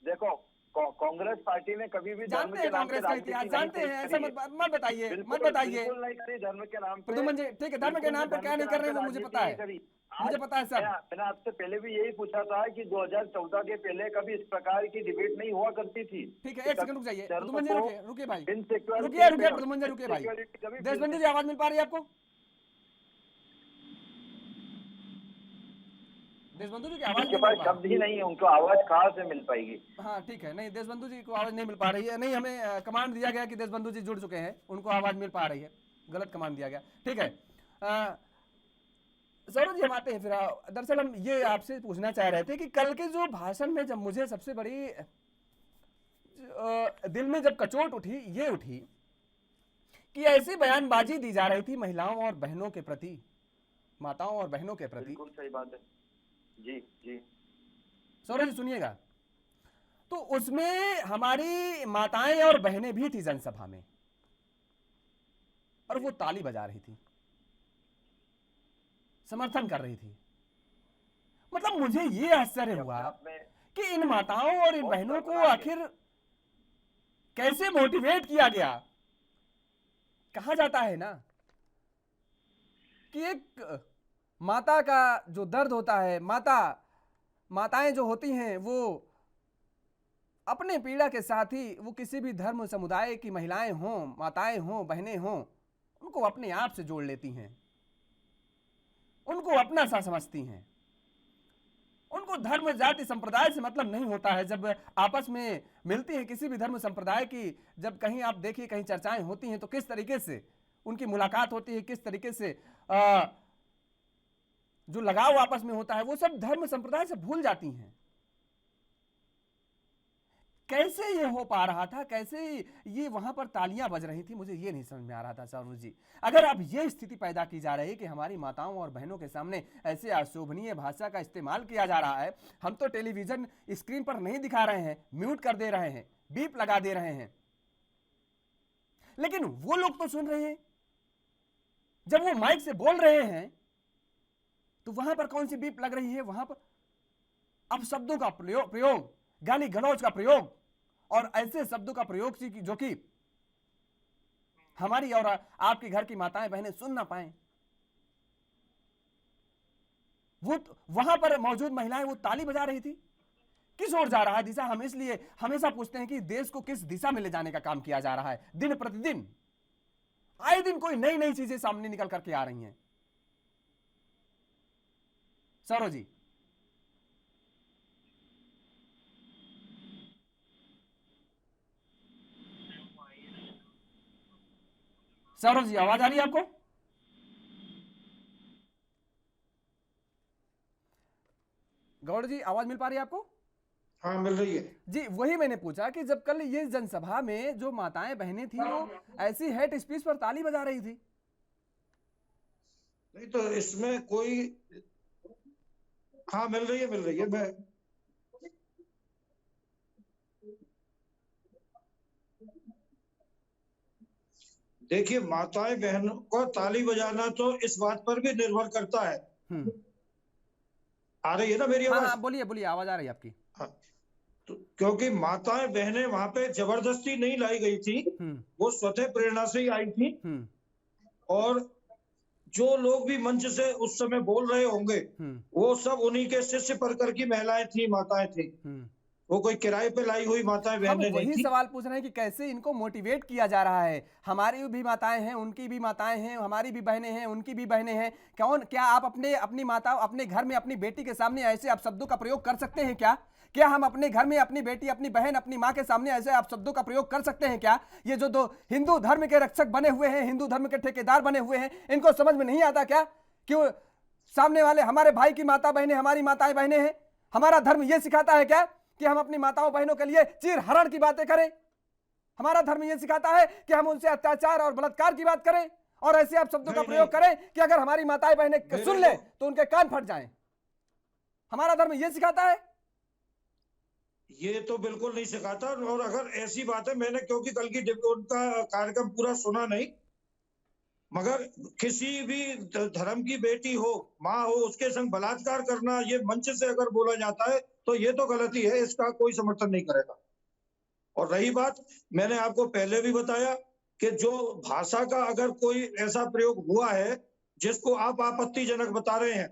Speaker 4: देखो, कांग्रेस पार्टी ने कभी भी
Speaker 1: जानते हैं कांग्रेस का इतिहास, जानते हैं, ऐसा मत बताइए।
Speaker 4: धर्म के नाम पे,
Speaker 1: प्रदुमन जी ठीक है, धर्म के नाम पे क्या नहीं कर रहे हैं वो मुझे पता है, मुझे पता है सर।
Speaker 4: मैंने आपसे पहले भी यही पूछा था कि 2014 के पहले कभी इस प्रकार की डिबेट नहीं हुआ करती थी।
Speaker 1: ठीक है, एक सेकंड रुक जाइए प्रदुमन जी, रुकिए भाई, रुकिए प्रदुमन जी, रुकिए भाई। देशबंधु जी, आवाज मिल पा रही है आपको? देशबंधु जी की आवाज
Speaker 4: उनके पास शब्द ही नहीं है, उनको आवाज कहाँ से मिल पाएगी?
Speaker 1: हाँ ठीक है, नहीं देशबंधु जी को आवाज नहीं मिल पा रही है। नहीं, हमें कमांड दिया गया कि देशबंधु जी जुड़ चुके हैं, उनको आवाज मिल पा रही है, गलत कमांड दिया गया। ठीक है सौरभ जी, हम आते हैं फिर। दरअसल हम ये आपसे पूछना चाह रहे थे कि कल के जो भाषण में जब मुझे सबसे बड़ी दिल में जब कचोट उठी, ये उठी कि ऐसी बयानबाजी दी जा रही थी महिलाओं और बहनों के प्रति, माताओं और बहनों के प्रति।
Speaker 4: बिल्कुल सही बात है जी जी।
Speaker 1: सौरभ जी सुनिएगा, तो उसमें हमारी माताएं और बहनें भी थी जनसभा में, और वो ताली बजा रही थी, समर्थन कर रही थी। मतलब मुझे ये आश्चर्य हुआ कि इन माताओं और इन बहनों को आखिर कैसे मोटिवेट किया गया कहा जाता है ना कि एक माता का जो दर्द होता है, माताएं जो होती हैं वो अपने पीड़ा के साथ ही वो किसी भी धर्म समुदाय की महिलाएं हों, माताएं हों, बहनें हों, उनको अपने आप से जोड़ लेती हैं, उनको अपना सा समझती हैं। उनको धर्म जाति संप्रदाय से मतलब नहीं होता है। जब आपस में मिलती है किसी भी धर्म संप्रदाय की, जब कहीं आप देखिए कहीं चर्चाएं होती हैं तो किस तरीके से उनकी मुलाकात होती है, किस तरीके से जो लगाव आपस में होता है वो सब धर्म संप्रदाय से भूल जाती हैं। कैसे ये हो पा रहा था, कैसे ये वहां पर तालियां बज रही थी, मुझे ये नहीं समझ में आ रहा था सौरभ जी। अगर अब ये स्थिति पैदा की जा रही है कि हमारी माताओं और बहनों के सामने ऐसे अशोभनीय भाषा का इस्तेमाल किया जा रहा है, हम तो टेलीविजन स्क्रीन पर नहीं दिखा रहे हैं, म्यूट कर दे रहे हैं, बीप लगा दे रहे हैं, लेकिन वो लोग तो सुन रहे हैं। जब वो माइक से बोल रहे हैं तो वहां पर कौन सी बीप लग रही है? वहां पर अब शब्दों का प्रयोग, गाली गलौज का प्रयोग और ऐसे शब्दों का प्रयोग जो कि हमारी और आपके घर की माताएं बहनें सुन ना पाए। वो वहां पर मौजूद महिलाएं वो ताली बजा रही थी। किस ओर जा रहा है दिशा? हम इसलिए हमेशा पूछते हैं कि देश को किस दिशा में ले जाने का काम किया जा रहा है। दिन प्रतिदिन आए दिन कोई नई नई चीजें सामने निकल करके आ रही हैं। सौरभ जी, सौरभ जी आवाज आ रही है आपको? गौड़ जी आवाज मिल पा रही है आपको?
Speaker 3: हाँ मिल रही है
Speaker 1: जी। वही मैंने पूछा कि जब कल ये जनसभा में जो माताएं बहनें थी वो ऐसी हेट स्पीच पर ताली बजा रही थी।
Speaker 3: नहीं तो इसमें कोई, हाँ मिल रही है। मैं देखिए, माताएं बहनों को ताली बजाना तो इस बात पर भी निर्भर करता है। आ रही है ना मेरी आवाज?
Speaker 1: हाँ, बोलिए आवाज आ रही है आपकी।
Speaker 3: हाँ, तो क्योंकि माताएं बहनें वहां पे जबरदस्ती नहीं लाई गई थी, वो स्वतः प्रेरणा से ही आई थी। और जो लोग भी मंच से उस समय बोल रहे होंगे वो सब उन्हीं के शिष्य परकर की महिलाएं थी, माताएं थी। वो कोई किराए पे लाई हुई माताएं बहनें नहीं थी।
Speaker 1: सवाल पूछ रहे हैं कि कैसे इनको मोटिवेट किया जा रहा है। हमारी भी माताएं हैं, उनकी भी माताएं हैं, हमारी भी बहनें हैं, उनकी भी बहनें हैं। क्या आप अपनी माता, अपने घर में अपनी बेटी के सामने ऐसे आप शब्दों का प्रयोग कर सकते हैं क्या? क्या हम अपने घर में अपनी बेटी, अपनी बहन, अपनी माँ के सामने ऐसे आप शब्दों का प्रयोग कर सकते हैं क्या? ये जो दो हिंदू धर्म के रक्षक बने हुए हैं, हिंदू धर्म के ठेकेदार बने हुए हैं, इनको समझ में नहीं आता क्या? क्यों सामने वाले हमारे भाई की माता बहनें, हमारी माताएं बहनें हैं। हमारा धर्म यह सिखाता है क्या कि हम अपनी माताओं बहनों के लिए चीर हरण की बातें करें? हमारा धर्म यह सिखाता है कि हम उनसे अत्याचार और बलात्कार की बात करें और ऐसे आप शब्दों का प्रयोग करें कि अगर हमारी माताएं बहनें सुन ले तो उनके कान फट जाएं? हमारा धर्म यह सिखाता है?
Speaker 3: ये तो बिल्कुल नहीं सिखाता। और अगर ऐसी बात है, मैंने क्योंकि कल की उनका कार्यक्रम पूरा सुना नहीं, मगर किसी भी धर्म की बेटी हो, माँ हो, उसके संग बलात्कार करना ये मंच से अगर बोला जाता है तो ये तो गलती है, इसका कोई समर्थन नहीं करेगा। और रही बात, मैंने आपको पहले भी बताया कि जो भाषा का अगर कोई ऐसा प्रयोग हुआ है जिसको आप आपत्तिजनक बता रहे हैं,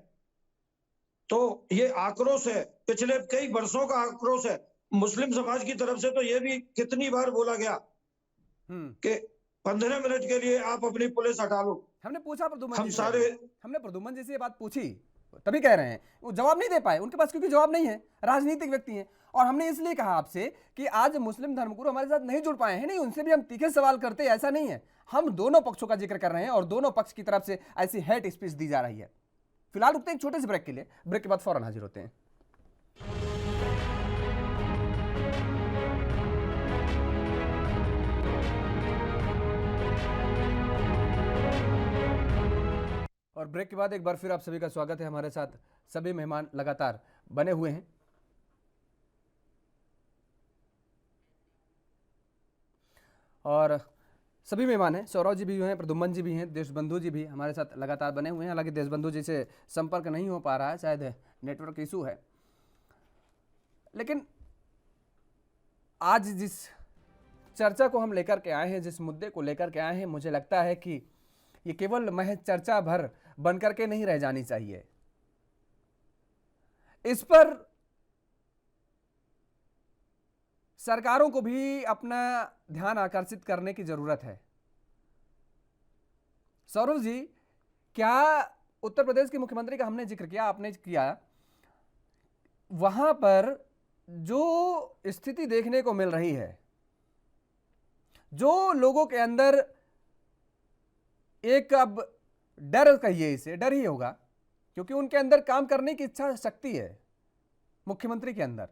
Speaker 3: तो ये आक्रोश है, पिछले कई वर्षों का आक्रोश है। मुस्लिम समाज की तरफ से तो ये भी कितनी बार बोला गया कि 15 मिनट के लिए आप अपनी पुलिस हटा लो।
Speaker 1: हमने पूछा प्रदुमन
Speaker 3: हम
Speaker 1: जी
Speaker 3: सारे
Speaker 1: हमने प्रदुमन जी से ये बात पूछी, तभी कह रहे हैं वो जवाब नहीं दे पाए उनके पास, क्योंकि जवाब नहीं है, राजनीतिक व्यक्ति हैं। और हमने इसलिए कहा आपसे कि आज मुस्लिम धर्मगुरु हमारे साथ नहीं जुड़ पाए हैं। नहीं, उनसे भी हम तीखे सवाल करते, ऐसा नहीं है। हम दोनों पक्षों का जिक्र कर रहे हैं और दोनों पक्ष की तरफ से ऐसी हेट स्पीच दी जा रही है। फिलहाल रुकते हैं एक छोटे से ब्रेक के लिए, ब्रेक के बाद फौरन हाजिर होते हैं। और ब्रेक के बाद एक बार फिर आप सभी का स्वागत है। हमारे साथ सभी मेहमान लगातार बने हुए हैं। और सभी मेहमान हैं, सौरभ जी भी हैं, प्रदुमन जी भी हैं, देशबंधु जी भी हमारे साथ लगातार बने हुए हैं। हालांकि देशबंधु जी से संपर्क नहीं हो पा रहा है, शायद नेटवर्क इशू है। लेकिन आज जिस चर्चा को हम लेकर के आए हैं, जिस मुद्दे को लेकर के आए हैं, मुझे लगता है कि ये केवल महज चर्चा भर बनकर के नहीं रह जानी चाहिए। इस पर सरकारों को भी अपना ध्यान आकर्षित करने की जरूरत है। सौरभ जी, क्या उत्तर प्रदेश के मुख्यमंत्री का हमने जिक्र किया, आपने किया, वहां पर जो स्थिति देखने को मिल रही है, जो लोगों के अंदर एक, अब डर कहिए इसे, डर ही होगा, क्योंकि उनके अंदर काम करने की इच्छा शक्ति है मुख्यमंत्री के अंदर,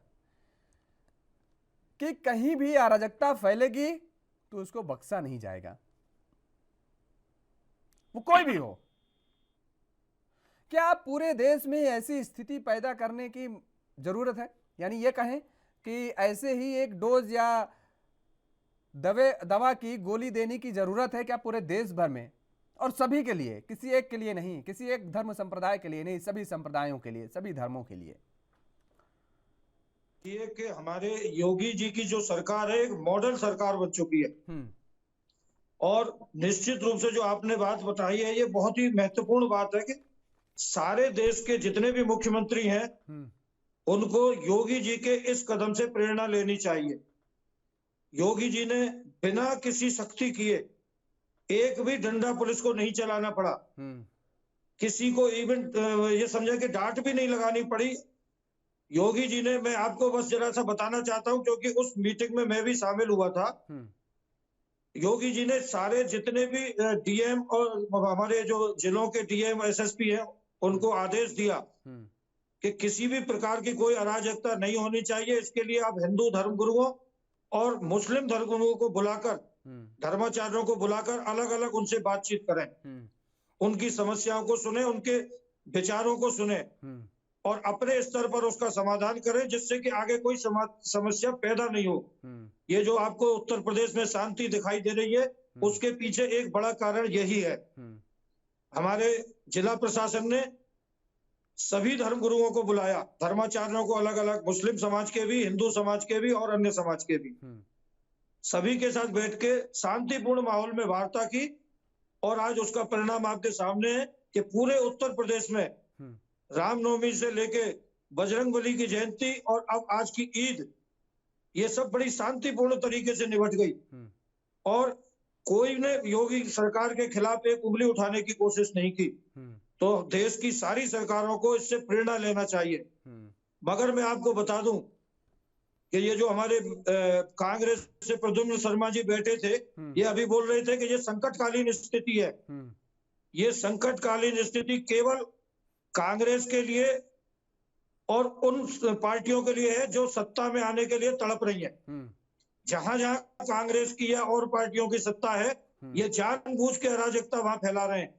Speaker 1: कि कहीं भी अराजकता फैलेगी तो उसको बख्शा नहीं जाएगा, वो कोई भी हो। क्या पूरे देश में ऐसी स्थिति पैदा करने की जरूरत है? यानी ये कहें कि ऐसे ही एक डोज या दवा की गोली देने की जरूरत है क्या पूरे देश भर में, और सभी के लिए, किसी एक के लिए नहीं, किसी एक धर्म संप्रदाय के लिए नहीं, सभी संप्रदायों के लिए, सभी धर्मों के लिए?
Speaker 3: ये कि हमारे योगी जी की जो सरकार है एक मॉडल सरकार बन चुकी है, और निश्चित रूप से जो आपने बात बताई है ये बहुत ही महत्वपूर्ण बात है कि सारे देश के जितने भी मुख्यमंत्री हैं उनको योगी जी के इस कदम से प्रेरणा लेनी चाहिए। योगी जी ने बिना किसी सख्ती किए एक भी डंडा पुलिस को नहीं चलाना पड़ा, किसी को इवन ये समझा कि डांट भी नहीं लगानी पड़ी। योगी जी ने, मैं आपको बस जरा सा बताना चाहता हूं क्योंकि उस मीटिंग में मैं भी शामिल हुआ था, योगी जी ने सारे जितने भी डीएम और हमारे जो जिलों के डीएम एसएसपी हैं उनको आदेश दिया कि किसी भी प्रकार की कोई अराजकता नहीं होनी चाहिए। इसके लिए आप हिंदू धर्मगुरुओं और मुस्लिम धर्मगुरुओं को बुलाकर, धर्माचार्यों को बुलाकर अलग अलग उनसे बातचीत करें, उनकी समस्याओं को सुने, उनके विचारों को सुने और अपने स्तर पर उसका समाधान करें, जिससे कि आगे कोई समस्या पैदा नहीं हो। ये जो आपको उत्तर प्रदेश में शांति दिखाई दे रही है उसके पीछे एक बड़ा कारण यही है। हमारे जिला प्रशासन ने सभी धर्मगुरुओं को बुलाया, धर्माचार्यों को अलग अलग, मुस्लिम समाज के भी, हिंदू समाज के भी और अन्य समाज के भी, सभी के साथ बैठ के शांतिपूर्ण माहौल में वार्ता की और आज उसका परिणाम आपके सामने है कि पूरे उत्तर प्रदेश में रामनवमी से लेके बजरंगबली की जयंती और अब आज की ईद, ये सब बड़ी शांतिपूर्ण तरीके से निपट गई और कोई ने योगी सरकार के खिलाफ एक उंगली उठाने की कोशिश नहीं की। तो देश की सारी सरकारों को इससे प्रेरणा लेना चाहिए। मगर मैं आपको बता दूं कि ये जो हमारे कांग्रेस से प्रद्युम्न शर्मा जी बैठे थे, ये अभी बोल रहे थे कि ये संकटकालीन स्थिति है। ये संकटकालीन स्थिति केवल कांग्रेस के लिए और उन पार्टियों के लिए है जो सत्ता में आने के लिए तड़प रही है। जहां जहां कांग्रेस की या और पार्टियों की सत्ता है, ये जानबूझ के अराजकता वहां फैला रहे हैं।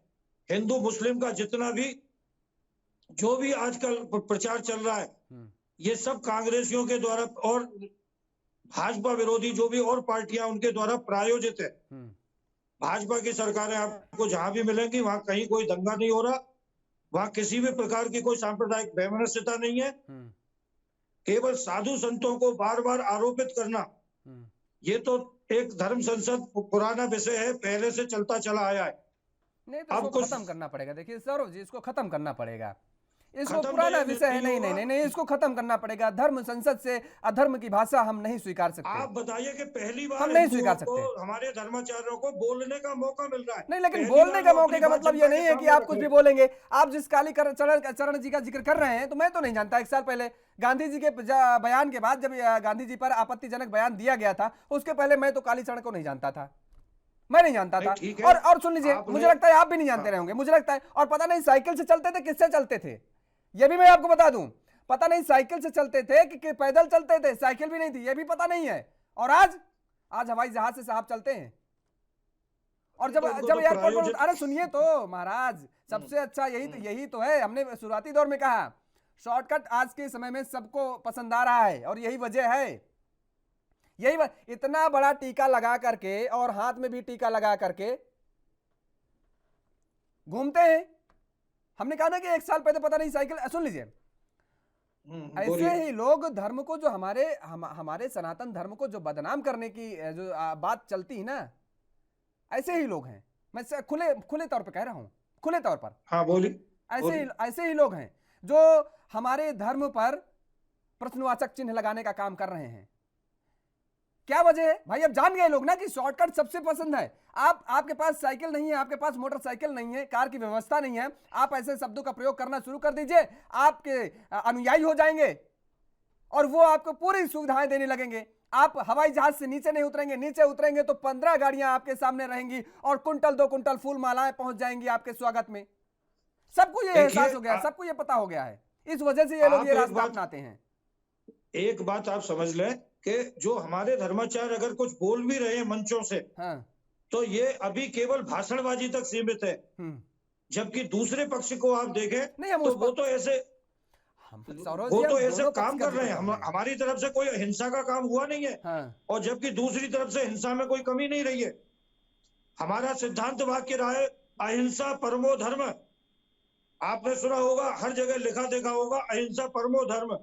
Speaker 3: हिंदू मुस्लिम का जितना भी जो भी आजकल प्रचार चल रहा है, ये सब कांग्रेसियों के द्वारा और भाजपा विरोधी जो भी और पार्टियां उनके द्वारा प्रायोजित है। भाजपा की सरकारें आपको जहां भी मिलेंगी वहां कहीं कोई दंगा नहीं हो रहा, वहां किसी भी प्रकार की कोई सांप्रदायिक वैमनस्यता नहीं है। केवल साधु संतों को बार बार आरोपित करना, ये तो एक धर्म संसद पुराना विषय है, पहले से चलता चला आया है।
Speaker 1: नहीं तो इसको खत्म करना पड़ेगा। देखिए सौरभ जी, इसको खत्म करना पड़ेगा। इसको पुराना विषय है, नहीं नहीं नहीं नहीं, इसको खत्म करना पड़ेगा। धर्म संसद से अधर्म की भाषा हम नहीं स्वीकार सकते।
Speaker 3: आप बताइए कि पहली बार
Speaker 1: हम नहीं स्वीकार सकते,
Speaker 3: हमारे धर्माचार्यों को बोलने का मौका मिल रहा है।
Speaker 1: नहीं, लेकिन बोलने का मौके का मतलब ये नहीं है कि आप कुछ भी बोलेंगे। आप जिस कालीचरण जी का जिक्र कर रहे हैं, तो मैं तो नहीं जानता, 1 साल पहले गांधी जी के बयान के बाद, जब गांधी जी पर आपत्तिजनक बयान दिया गया था, उसके पहले मैं तो कालीचरण को नहीं जानता था, मैं नहीं जानता था। और सुन लीजिए, मुझे लगता है आप भी नहीं जानते रहे होंगे, मुझे लगता है। और पता नहीं साइकिल से चलते थे, किससे चलते थे, ये भी मैं आपको बता दूं। पता नहीं साइकिल से चलते थे कि पैदल चलते थे, साइकिल भी नहीं थी, ये भी पता नहीं है। और आज हवाई जहाज से साहब चलते हैं। और जब एयरपोर्ट पर, अरे सुनिए तो महाराज, सबसे अच्छा यही तो है। हमने शुरुआती दौर में कहा शॉर्टकट आज के समय में सबको पसंद आ रहा है, और यही वजह है। इतना बड़ा टीका लगा करके और हाथ में भी टीका लगा करके घूमते हैं। हमने कहा ना कि 1 साल पहले पता नहीं साइकिल, सुन लीजिए, ऐसे ही लोग धर्म को जो हमारे सनातन धर्म को जो बदनाम करने की जो बात चलती है ना, ऐसे ही लोग हैं। मैं खुले तौर पे कह रहा हूं, खुले तौर पर।
Speaker 3: हाँ बोलिए।
Speaker 1: ऐसे ही लोग हैं जो हमारे धर्म पर प्रश्नवाचक चिन्ह लगाने का काम कर रहे हैं। क्या वजह है भाई? अब जान गए लोग ना कि शॉर्टकट सबसे पसंद है। आपके पास साइकिल नहीं है, आपके पास मोटरसाइकिल नहीं है, कार की व्यवस्था नहीं है, आप ऐसे शब्दों का प्रयोग करना शुरू कर दीजिए, आपके अनुयायी हो जाएंगे और वो आपको पूरी सुविधाएं देने लगेंगे। आप हवाई जहाज से नीचे नहीं उतरेंगे, नीचे उतरेंगे तो 15 गाड़ियां आपके सामने रहेंगी और कुंटल 2 कुंटल फूल मालाएं पहुंच जाएंगी आपके स्वागत में। सबको ये एहसास हो गया, सबको ये पता हो गया है। इस वजह से ये लोग ये रास्ता अपनाते हैं।
Speaker 3: एक बात आप समझ लें कि जो हमारे धर्माचार्य अगर कुछ बोल भी रहे हैं मंचों से,
Speaker 1: हाँ।
Speaker 3: तो ये अभी केवल भाषणबाजी तक सीमित है। जबकि दूसरे पक्ष को आप देखें तो वो तो ऐसे काम कर रहे हैं। हमारी तरफ से कोई हिंसा का काम हुआ नहीं है।
Speaker 1: हाँ।
Speaker 3: और जबकि दूसरी तरफ से हिंसा में कोई कमी नहीं रही है। हमारा सिद्धांत वाक्य रहा है अहिंसा परमो धर्म। आपने सुना होगा, हर जगह लिखा देखा होगा, अहिंसा परमो धर्म।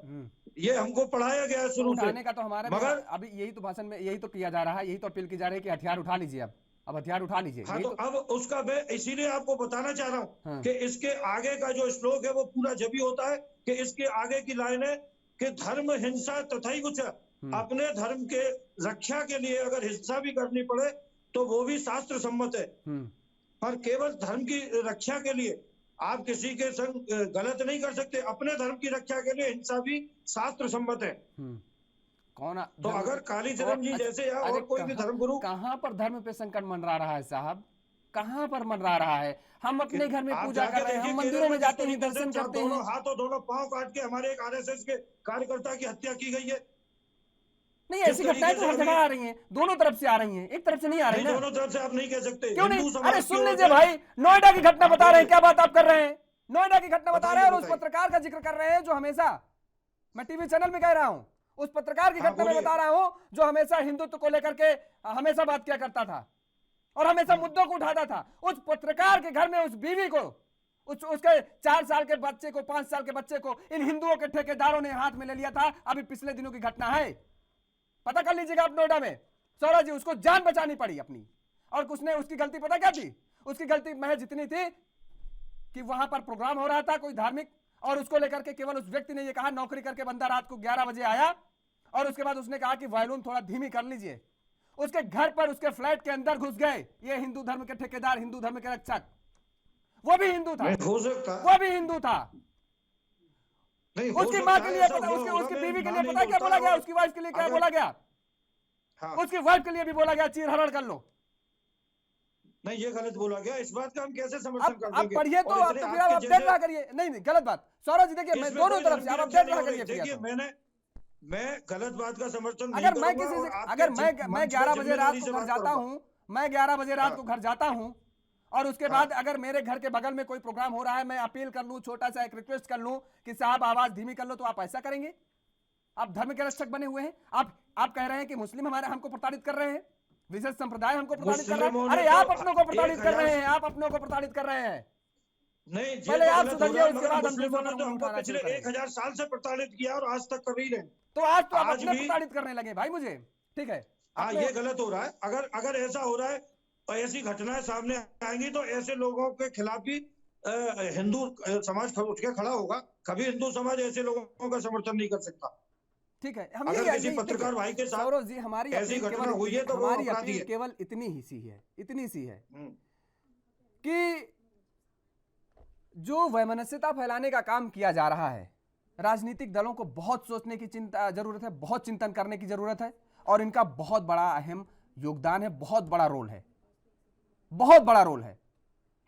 Speaker 3: ये हमको पढ़ाया गया है शुरू से।
Speaker 1: का तो हमारे मगर अभी यही तो भाषण में यही तो किया जा रहा है, यही तो अपील की जा रही है कि हथियार उठा लीजिए। अब हथियार उठा लीजिए।
Speaker 3: हाँ, तो अब उसका मैं इसीलिए आपको बताना चाह रहा हूँ कि इसके आगे का जो श्लोक है वो पूरा जब ही होता है कि इसके आगे की लाइन है कि धर्म हिंसा तथाई कुछ। अपने धर्म के रक्षा के लिए अगर हिंसा भी करनी पड़े तो वो भी शास्त्र सम्मत है। पर केवल धर्म की रक्षा के लिए आप किसी के संग गलत नहीं कर सकते। अपने धर्म की रक्षा के लिए हिंसा भी शास्त्र सम्मत है।
Speaker 1: कौन
Speaker 3: तो अगर कालीचरण जी जैसे या और कोई भी धर्मगुरु,
Speaker 1: कहां पर धर्म पे संकट मंडरा रहा है साहब? कहां पर मंडरा रहा है? हम अपने घर में पूजा कर रहे हैं, हम मंदिरों में जाते हैं, दर्शन करते हैं।
Speaker 3: हाथों दोनों पांव काट के हमारे एक आरएसएस के कार्यकर्ता की हत्या की गई है।
Speaker 1: नहीं, ऐसी घटनाएं तो हर जगह आ रही हैं, दोनों तरफ से आ रही हैं, एक तरफ से नहीं आ रही।
Speaker 3: दोनों तरफ से आप नहीं कह सकते।
Speaker 1: क्यों नहीं? अरे सुन लीजिए भाई, नोएडा की घटना बता रहे हैं। क्या बात आप कर रहे हैं? नोएडा की घटना बता रहे हैं और उस पत्रकार का जिक्र कर रहे हैं जो हमेशा, मैं टीवी चैनल में कह रहा हूं, उस पत्रकार की घटना में बता रहा हूं जो हमेशा हिंदुत्व को लेकर के हमेशा बात किया करता था और हमेशा मुद्दों को उठाता था। उस पत्रकार के घर में उस बीवी को, उसके 4 साल के बच्चे को, 5 साल के बच्चे को इन हिंदुओं के ठेकेदारों ने हाथ में ले लिया था। अभी पिछले दिनों की घटना है, पता कर लीजिएगा आप नोएडा में। सौरभ जी, उसको जान बचानी पड़ी अपनी। और उसकी गलती पता क्या थी? उसकी गलती महज इतनी थी कि वहां पर प्रोग्राम हो रहा था कोई धार्मिक, और उसको लेकर के केवल उस व्यक्ति ने ये कहा, नौकरी करके बंदा रात को 11 बजे आया और उसके बाद उसने कहा कि वॉल्यूम थोड़ा धीमी कर लीजिए। उसके घर पर, उसके फ्लैट के अंदर घुस गए ये हिंदू धर्म के ठेकेदार, हिंदू धर्म के रक्षक। वो भी हिंदू था, वो भी हिंदू था। उसकी माँ के लिए पता, उसकी बीवी के लिए पता क्या बोला गया? उसकी वाइफ के लिए क्या बोला गया? उसकी वाइफ के लिए भी बोला गया चीर हरण कर लो।
Speaker 3: नहीं, ये गलत बोला गया। इस बात का हम कैसे समर्थन कर देंगे?
Speaker 1: आप पढ़िए तो आप फिर आप अपडेट रहा करिए। नहीं, गलत बात। सौरभ जी देखिए, मैं दोनों तरफ से आप अपडेट रहा करिए।
Speaker 3: देखिए, मैं गलत बात का समर्थन
Speaker 1: नहीं करूंगा। अगर मैं 11 बजे रात को घर जाता हूं, मैं 11 बजे रात को घर जाता हूं और उसके बाद अगर मेरे घर के बगल में कोई प्रोग्राम हो रहा है, मैं अपील कर लूं, छोटा सा एक रिक्वेस्ट कर लूं कि साहब आवाज धीमी कर लो, तो आप ऐसा करेंगे? आप धर्म के रक्षक बने हुए हैं। आप कह रहे हैं कि मुस्लिम हमको प्रताड़ित कर रहे हैं, विशेष संप्रदाय हमको प्रताड़ित कर रहे हैं। अरे आप अपनों को प्रताड़ित कर रहे हैं, आप अपनों को प्रताड़ित कर रहे हैं।
Speaker 3: नहीं,
Speaker 1: पहले आप सुधरिए, उसके बाद हम दूसरों को
Speaker 3: हमको पिछले 1000 साल से प्रताड़ित किया और आज तक कभी नहीं।
Speaker 1: तो आज तो आप अपने प्रताड़ित करने लगे भाई मुझे। ठीक है,
Speaker 3: हाँ, ये गलत हो रहा है। अगर ऐसा हो रहा है और ऐसी घटनाएं सामने आएंगी तो ऐसे लोगों के खिलाफ भी हिंदू समाज उठ के खड़ा होगा। कभी हिंदू समाज ऐसे लोगों का समर्थन नहीं कर सकता।
Speaker 1: ठीक है, हम
Speaker 3: अगर किसी पत्रकार भाई के साथ
Speaker 1: सौरभ जी हमारी
Speaker 3: ऐसी घटना हुई है तो
Speaker 1: हमारी अपील केवल इतनी सी है कि जो वैमनस्यता फैलाने का काम किया जा रहा है, राजनीतिक दलों को बहुत सोचने की जरूरत है, बहुत चिंतन करने की जरूरत है और इनका बहुत बड़ा अहम योगदान है, बहुत बड़ा रोल है, बहुत बड़ा रोल है।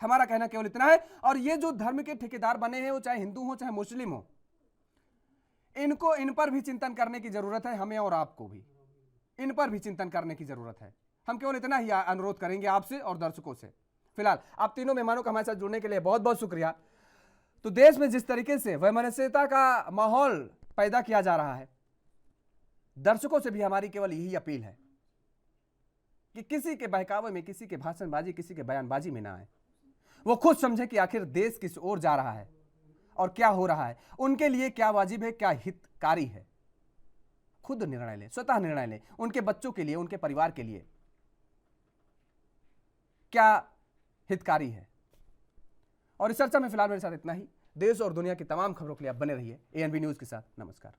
Speaker 1: हमारा कहना केवल इतना है। और ये जो धर्म के ठेकेदार बने हैं, वो चाहे हिंदू हो चाहे मुस्लिम हो, इन पर भी चिंतन करने की जरूरत है। हमें और आपको भी इन पर भी चिंतन करने की जरूरत है। हम केवल इतना ही अनुरोध करेंगे आपसे और दर्शकों से। फिलहाल आप तीनों मेहमानों का हमारे साथ जुड़ने के लिए बहुत बहुत शुक्रिया। तो देश में जिस तरीके से वैमनस्यता का माहौल पैदा किया जा रहा है, दर्शकों से भी हमारी केवल यही अपील है कि किसी के बहकावे में, किसी के भाषणबाजी, किसी के बयानबाजी में ना आए। वो खुद समझे कि आखिर देश किस ओर जा रहा है और क्या हो रहा है, उनके लिए क्या वाजिब है, क्या हितकारी है। खुद निर्णय लें, स्वतः निर्णय लें। उनके बच्चों के लिए, उनके परिवार के लिए क्या हितकारी है। और इस चर्चा में फिलहाल मेरे साथ इतना ही। देश और दुनिया की तमाम खबरों के लिए आप बने रहिए ANB न्यूज के साथ। नमस्कार।